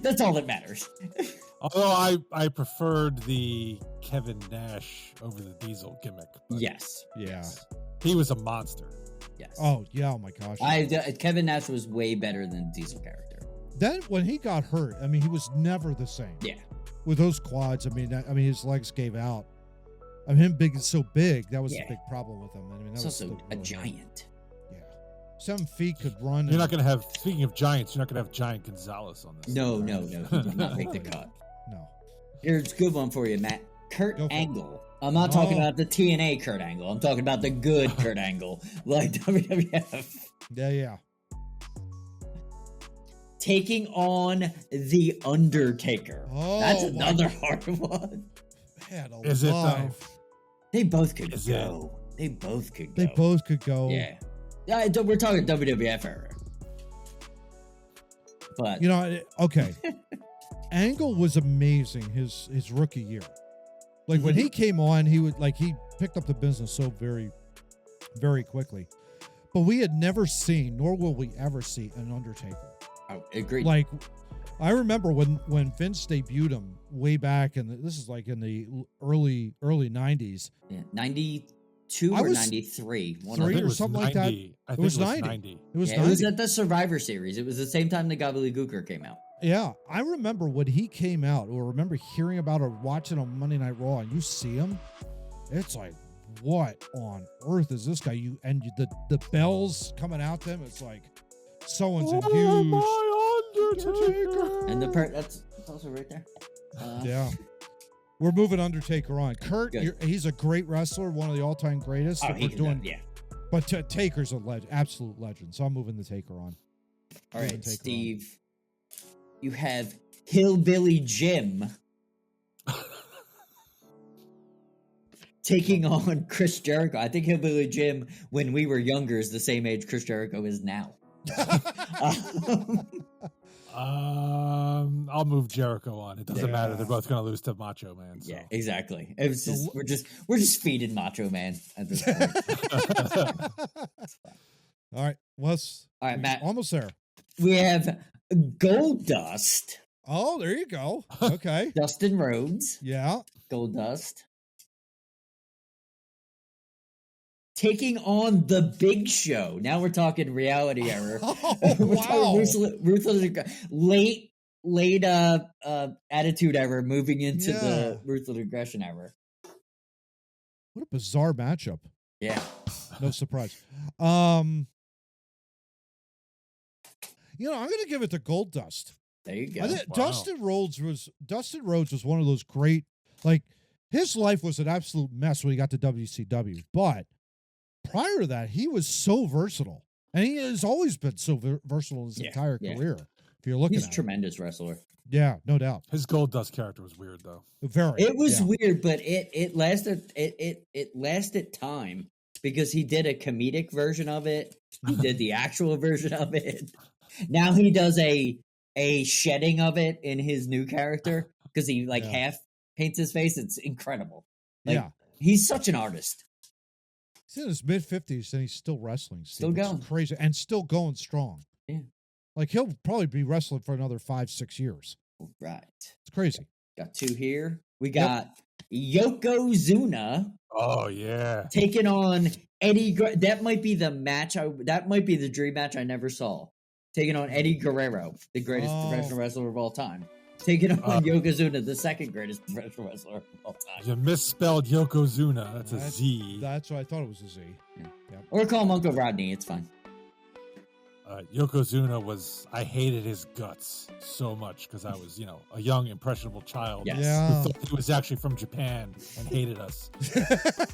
That's all that matters. Although I preferred the Kevin Nash over the Diesel gimmick. but Yes. Yeah. He was a monster. Yes. Oh yeah. Oh my gosh. Kevin Nash was way better than the Diesel character. Then when he got hurt, I mean, he was never the same. Yeah. With those quads, I mean, his legs gave out. I mean, him being so big, that was Yeah. a big problem with him. I mean, that He's was also still a really giant. Yeah. 7 feet could run. You're not going to have, speaking of giants, you're not going to have Giant Gonzalez on this. No, he did not make the cut. No. Here's a good one for you, Matt. Kurt Go for it. Angle. I'm not talking Oh. about the TNA Kurt Angle. I'm talking about the good Kurt Angle, like WWF. Yeah. Taking on The Undertaker. Oh, That's my- another hard one. Man, Is it, though? alive. They both could Is go. They both could go. They both could go. Yeah. We're talking WWF era. But You know, okay. Angle was amazing his rookie year. Like when he came on, he picked up the business so very, very quickly. But we had never seen, nor will we ever see, an Undertaker. oh, agreed. Like, I remember when Vince debuted him way back, and this is like in the early 90s. Yeah, 92 I or was 93. One three of I think them. it or was something like that. 90. I think was it was 90. 90. It was Yeah, it was 90. at the Survivor Series. It was the same time the Gobbledygooker came out. Yeah, I remember when he came out, or remember hearing about or watching on Monday Night Raw, and you see him, it's like, what on earth is this guy? The bells coming out them, it's like someone's in huge. my Undertaker. And that's also right there. Yeah, we're moving Undertaker on. Kurt, Good. he's a great wrestler, one of the all-time greatest. Oh, that he we're can doing, do it, yeah. but Taker's a absolute legend. So I'm moving the Taker on. All Moving right, Taker on. Steve. You have Hillbilly Jim taking on Chris Jericho. I think Hillbilly Jim, when we were younger, is the same age Chris Jericho is now. I'll move Jerico on. It doesn't Yeah. matter. They're both going to lose to Macho Man. So. Yeah, exactly. It was just, we're just feeding Macho Man at this point. All right, let's. All right, Matt. Almost there. We have Gold Dust, Oh, there you go. Okay. Dustin Rhodes, Yeah. Gold Dust, taking on the Big Show. Now we're talking reality era. Oh, We're wow. talking ruthless, late attitude era, moving into Yeah. the ruthless aggression era. What a bizarre matchup. Yeah, No surprise. You know, I'm going to give it to Gold Dust. there you go. I think Wow. Dustin Rhodes was one of those great, like, his life was an absolute mess when he got to WCW, but prior to that, he was so versatile. And he has always been so versatile his entire career. If you're looking He's at a tremendous wrestler. Yeah, no doubt. His Gold Dust character was weird though. Very. It was weird, but it lasted time because he did a comedic version of it. He did the actual version of it. Now he does a shedding of it in his new character because he half paints his face. It's incredible. He's such an artist. He's in his mid-50s and he's still wrestling. Still going. It's crazy. And still going strong. Yeah. Like, he'll probably be wrestling for another 5-6 years. Right. It's crazy. Got two here. We got Yokozuna. Oh, yeah. Taking on Eddie. That might be the match. That might be the dream match I never saw. Taking on Eddie Guerrero, the greatest professional wrestler of all time. Taking on Yokozuna, the second greatest professional wrestler of all time. You misspelled Yokozuna. That's a Z. That's what I thought it was a Z. Yeah. Or call him Uncle Rodney. It's fine. Yokozuna I hated his guts so much because I was, a young, impressionable child Yes. who thought he was actually from Japan and hated us.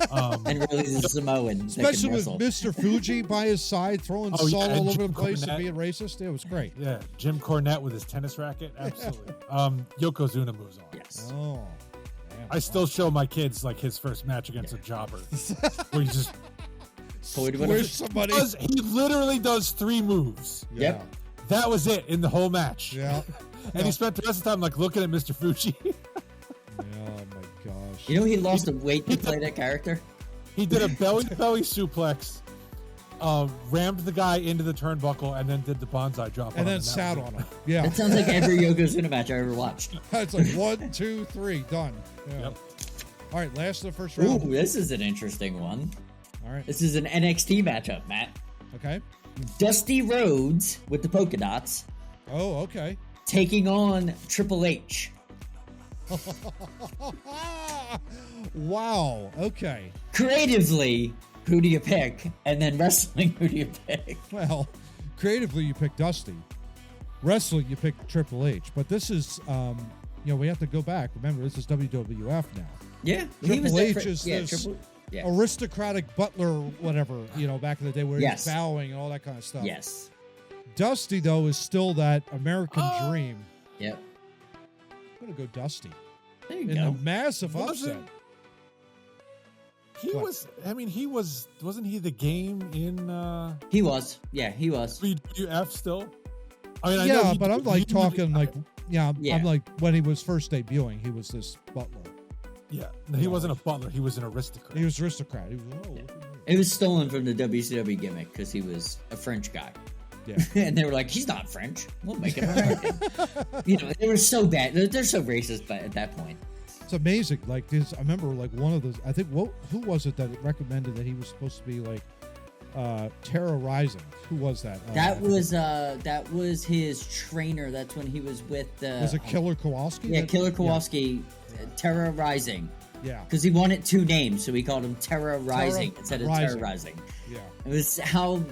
And really he's a Samoan. Especially with Mr. Fuji by his side, throwing salt all over the place and Cornette. being racist. It was great. Yeah, Jim Cornette with his tennis racket. Absolutely. Yokozuna moves on. Yes. Oh. Man, I still show my kids his first match against a jobber where he just squish somebody. he literally does 3 moves. Yeah. Yep. That was it in the whole match. Yeah. And he spent the rest of the time looking at Mr. Fuji. Oh my gosh. He lost a weight to play that character. He did a belly-to-belly suplex, rammed the guy into the turnbuckle, and then did the bonsai drop. And then sat on him. Yeah. That sounds like every Yokozuna match I ever watched. It's like 1, 2, 3, done. Yeah. Yep. All right, last of the first round. Ooh, this is an interesting one. All right. This is an NXT matchup, Matt. Okay. Dusty Rhodes with the polka dots Oh, okay. taking on Triple H. Wow. Okay. Creatively, who do you pick? And then wrestling, who do you pick? Well, creatively, you pick Dusty. Wrestling, you pick Triple H. But this is, we have to go back. Remember, this is WWF now. Yeah, Triple H is yeah, this yeah. aristocratic butler, whatever, back in the day where Yes. he's bowing and all that kind of stuff. Yes. Dusty, though, is still that American dream. Yep. I'm going to go Dusty. There you In go. a massive Wasn't- upset. He What? wasn't he the game in He was. Yeah, he was. WWF still? I mean, I Yeah, know but I'm like talking like, Yeah. I'm like when he was first debuting, he was this butler. Yeah, no, he wasn't a butler. He was an aristocrat. He was aristocrat. He was, look at me. It was stolen from the WCW gimmick because he was a French guy. Yeah. And they were like, he's not French. We'll make him American. They were so bad. They're so racist at that point. It's amazing. Like this, I remember like one of the. I think who was it that recommended that he was supposed to be like terrorizing? Who was that? That was his trainer. That's when he was with. Was it Killer Kowalski? Yeah, Killer Kowalski, terrorizing. Yeah. Because he wanted 2 names, so he called him Terrorizing instead of Terrorizing. Terrorizing. Yeah. It was how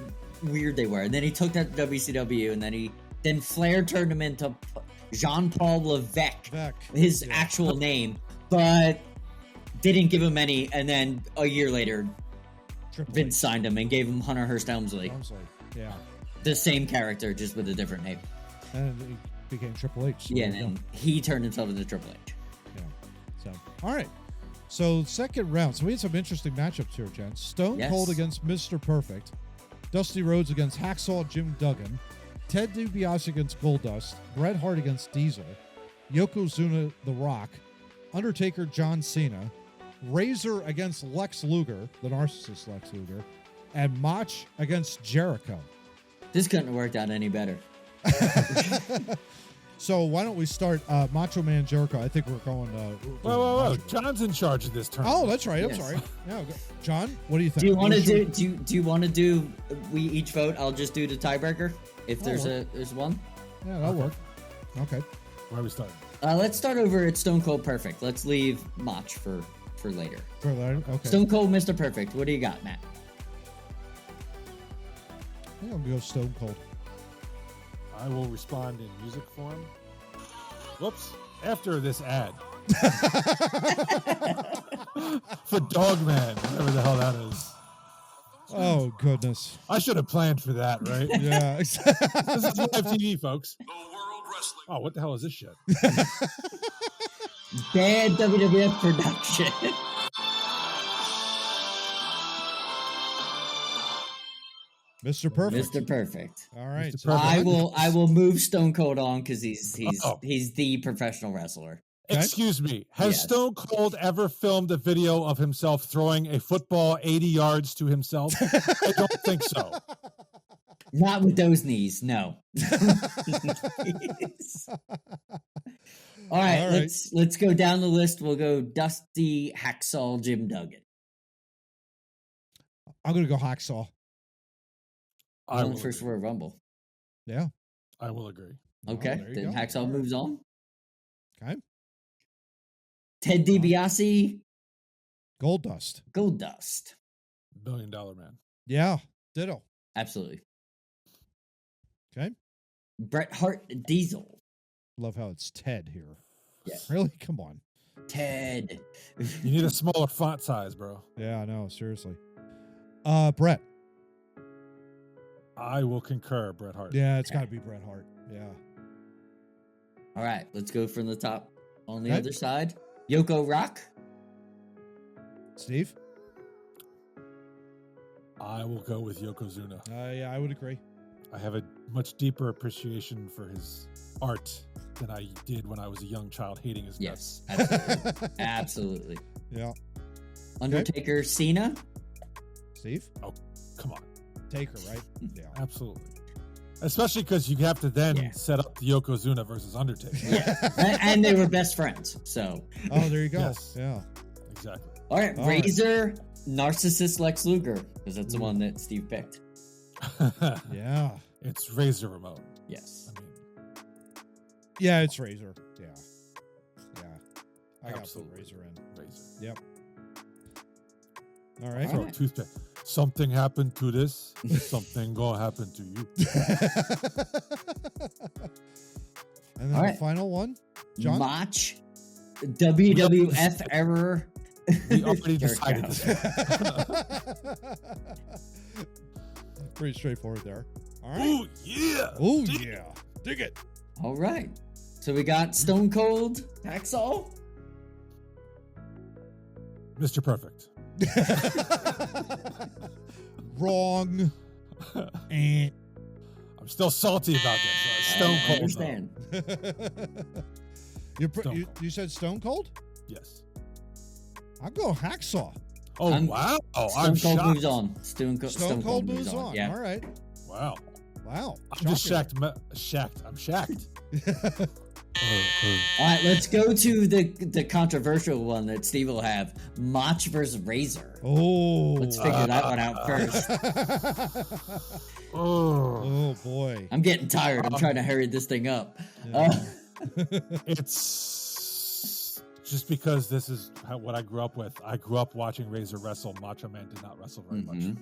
weird they were. And then he took that to WCW, and then Flair turned him into Jean-Paul Levesque, his actual name, but didn't give him any. And then a year later, Triple Vince H. signed him and gave him Hunter Hearst Helmsley, Yeah. the same character, just with a different name. And he became Triple H. So Yeah, there and you go. then he turned himself into Triple H. Yeah. So, all right. So, second round. So, we had some interesting matchups here, gents. Stone Yes. Cold against Mr. Perfect. Dusty Rhodes against Hacksaw Jim Duggan. Ted DiBiase against Goldust. Bret Hart against Diesel. Yokozuna The Rock. Undertaker John Cena. Razor against Lex Luger, the narcissist Lex Luger. And Mach against Jericho. This couldn't have worked out any better. So why don't we start Macho Man Jericho? I think we're going. Whoa! John's in charge of this tournament. Oh, that's right. I'm Yes. sorry. Yeah, John, what do you think? Do you want to do you want to do? We each vote. I'll just do the tiebreaker if there's one. Yeah, that'll work. Okay. Where are we starting? Let's start over at Stone Cold Perfect. Let's leave Mach for later. For later. Okay. Stone Cold Mr. Perfect. What do you got, Matt? I think I'm gonna go Stone Cold. I will respond in music form. Whoops. After this ad. For Dogman, whatever the hell that is. Oh, goodness. I should have planned for that, right? Yeah. This is live TV, folks. Oh, what the hell is this shit? Bad WWF production. Mr. Perfect. Mr. Perfect. All right. Mr. So Perfect. I will move Stone Cold on because he's Uh-oh. he's the professional wrestler. Okay. Excuse me. Has Yes. Stone Cold ever filmed a video of himself throwing a football 80 yards to himself? I don't think so. Not with those knees, no. All right, All right. let's go down the list. We'll go Dusty, Hacksaw, Jim Duggan. I'm going to go Hacksaw. I On will first agree. Royal Rumble. Yeah. I will agree. Okay, there you then go. Hacksaw All right. moves on. Okay. Ted DiBiase, Gold Dust. Gold Dust. $1 billion man. Yeah. Ditto. Absolutely. Okay. Bret Hart, Diesel. Love how it's Ted here. Yeah. Really? Come on. Ted. You need a smaller font size, bro. Yeah, I know. Seriously. Brett. I will concur, Bret Hart. Yeah, it's got to be Bret Hart. Yeah. All right, let's go from the top on the Okay. other side. Yoko Rock. Steve? I will go with Yokozuna. Yeah, I would agree. I have a much deeper appreciation for his art than I did when I was a young child hating his guts. Yes, absolutely. Absolutely. Yeah. Undertaker, Cena. Steve? Come on. Taker, right? Yeah. Absolutely. Especially because you have to then Yeah. set up the Yokozuna versus Undertaker. Yeah, and they were best friends. So, Oh, there you go. Yes. Yeah. Exactly. all right, All right. Razor, Narcissist Lex Luger, because that's the one that Steve picked. Yeah. It's Razor Ramon. Yes. I mean, Yeah, it's Razor. Yeah. Yeah. I got to put absolutely. Razor in. Razor. Yep. All right. Throw a right. toothpick. Something happened to this. Something gonna happen to you. And then All the right. final one, John? Mach, WWF error. We already Jerk decided out. this. Pretty straightforward there. All right. Oh yeah. Oh, yeah. Dig it. All right. So we got Stone Cold, Hacksaw. Mr. Perfect. Wrong. And I'm still salty about this. Stone I Cold. understand. Stone you, Cold. you said Stone Cold? though. Yes. I'll go Hacksaw. Oh I'm- wow. Stone I'm Cold shocked. moves on. Stone Cold moves on. Yeah. All right. Wow. Wow. I'm just Shocking. shacked. I'm shacked. All right, let's go to the controversial one that Steve will have. Mach versus Razor. Oh. Let's figure that one out first. Oh. Oh, boy. I'm getting tired. I'm trying to hurry this thing up. It's just because this is what I grew up with. I grew up watching Razor wrestle. Macho Man did not wrestle very much. Mhm.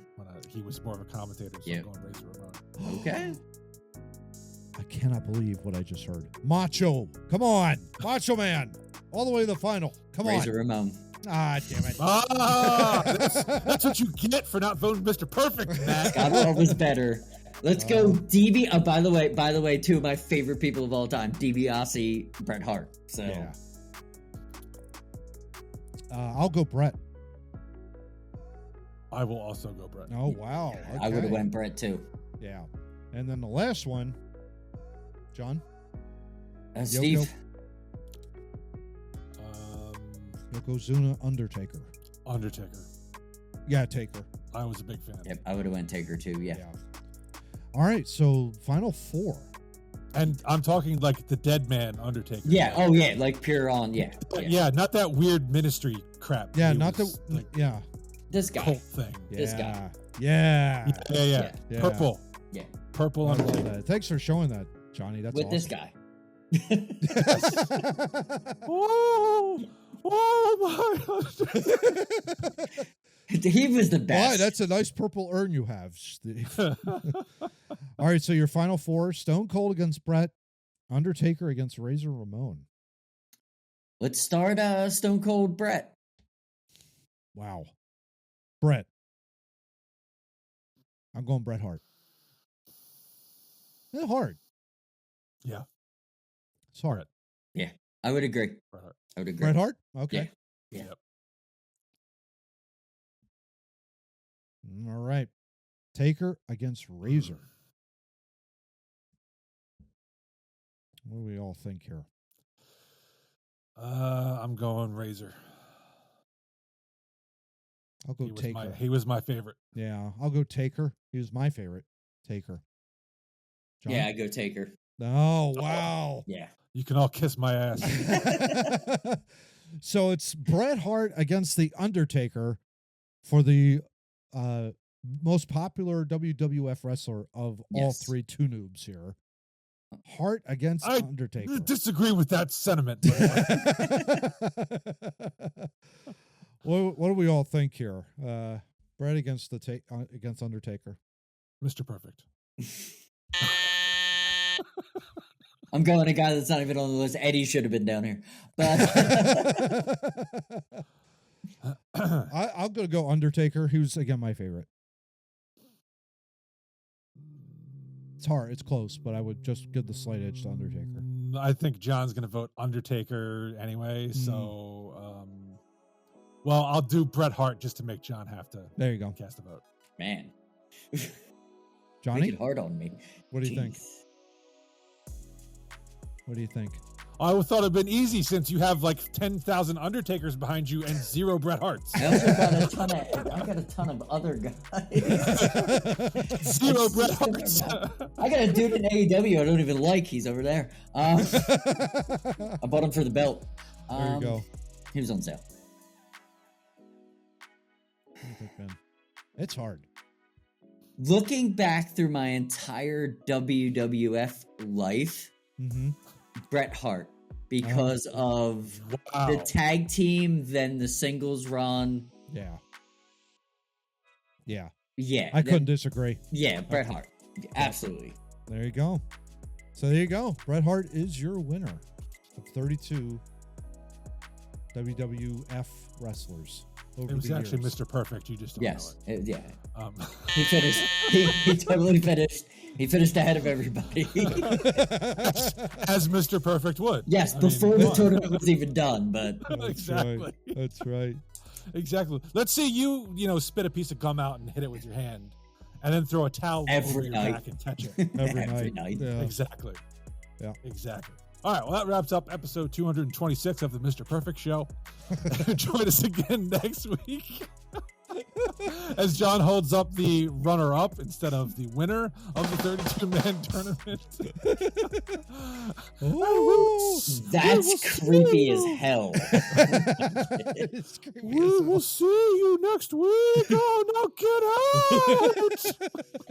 He was more of a commentator, so Yeah. I'm going Razor Ramon. Okay. I cannot believe what I just heard. Macho. Come on. Macho Man. All the way to the final. Come Razor on. Ramon. Ah, damn it. Ah, that's what you get for not voting Mr. Perfect, Matt. Scott was better. Let's go DB. Oh, by the way, two of my favorite people of all time, DiBiase, Bret Hart. So Yeah. I'll go Brett. I will also go Brett. Oh, wow. I would have Okay. went Bret too. Yeah. And then the last one, John. Steve. Yokozuna, Undertaker. Undertaker. Yeah, Taker. I was a big fan. Yep, I would have went Taker too. Yeah. All right, so final four. And I'm talking like the dead man Undertaker. Yeah. Oh yeah. Like pure on. Yeah. Yeah, not that weird ministry crap. Yeah, It not was, the like, yeah. This guy. cult thing. Yeah. This guy. Yeah. Yeah. Yeah. Purple. Yeah. Purple I love Undertaker. that. Thanks for showing that, Johnny. That's With this awesome. guy. Oh, oh my God. He was the best. Why? That's a nice purple urn you have, Steve. All right, so your final four: Stone Cold against Brett, Undertaker against Razor Ramon. Let's start Stone Cold Brett. Wow, Brett. I'm going Bret Hart. It's hard. Yeah. It's hard. Yeah, I would agree. Bret Hart. I would agree. Bret Hart? Okay. Yeah. Yep. All right. Taker against Razor. What do we all think here? I'm going Razor. I'll go Taker. He was my favorite. Yeah, I'll go Taker. He was my favorite. Taker. John? Yeah, I go Taker. Oh, wow. Yeah. You can all kiss my ass. So it's Bret Hart against The Undertaker for the most popular WWF wrestler of all three Too Noobs here. Hart against Undertaker. Disagree with that sentiment. What do we all think here? Bret against against Undertaker. Mr. Perfect. I'm going a guy that's not even on the list. Eddie should have been down here. But I'm going to go Undertaker, who's, again, my favorite. It's hard. It's close, but I would just give the slight edge to Undertaker. I think John's going to vote Undertaker anyway, so... well, I'll do Bret Hart just to make John have to there you go. Cast a vote. Man. Johnny? Make it hard on me. What do you think? What do you think? I thought it'd been easy since you have like 10,000 Undertakers behind you and 0 Bret Harts. I also got a ton of other guys. 0 Bret Harts. I got a dude in AEW I don't even like. He's over there. I bought him for the belt. There you go. He was on sale. What do you think, Ben? It's hard. Looking back through my entire WWF life, Bret Hart, because of the tag team, then the singles run. Yeah. Yeah. I couldn't disagree. Yeah, Bret Hart. Absolutely. There you go. So there you go. Bret Hart is your winner of 32 WWF wrestlers. It was actually Mr. Perfect. You just don't know it. Yeah. He finished. He totally finished. He finished ahead of everybody. As Mr. Perfect would. Yes, before the tournament was even done, but exactly. Right. That's right. Exactly. Let's see you spit a piece of gum out and hit it with your hand, and then throw a towel over your back and catch it. Every night. Yeah. Exactly. Yeah. Exactly. All right, well, that wraps up episode 226 of the Mr. Perfect Show. Join us again next week as John holds up the runner-up instead of the winner of the 32-man tournament. That's creepy as hell. We will see you next week. Oh, no, get out!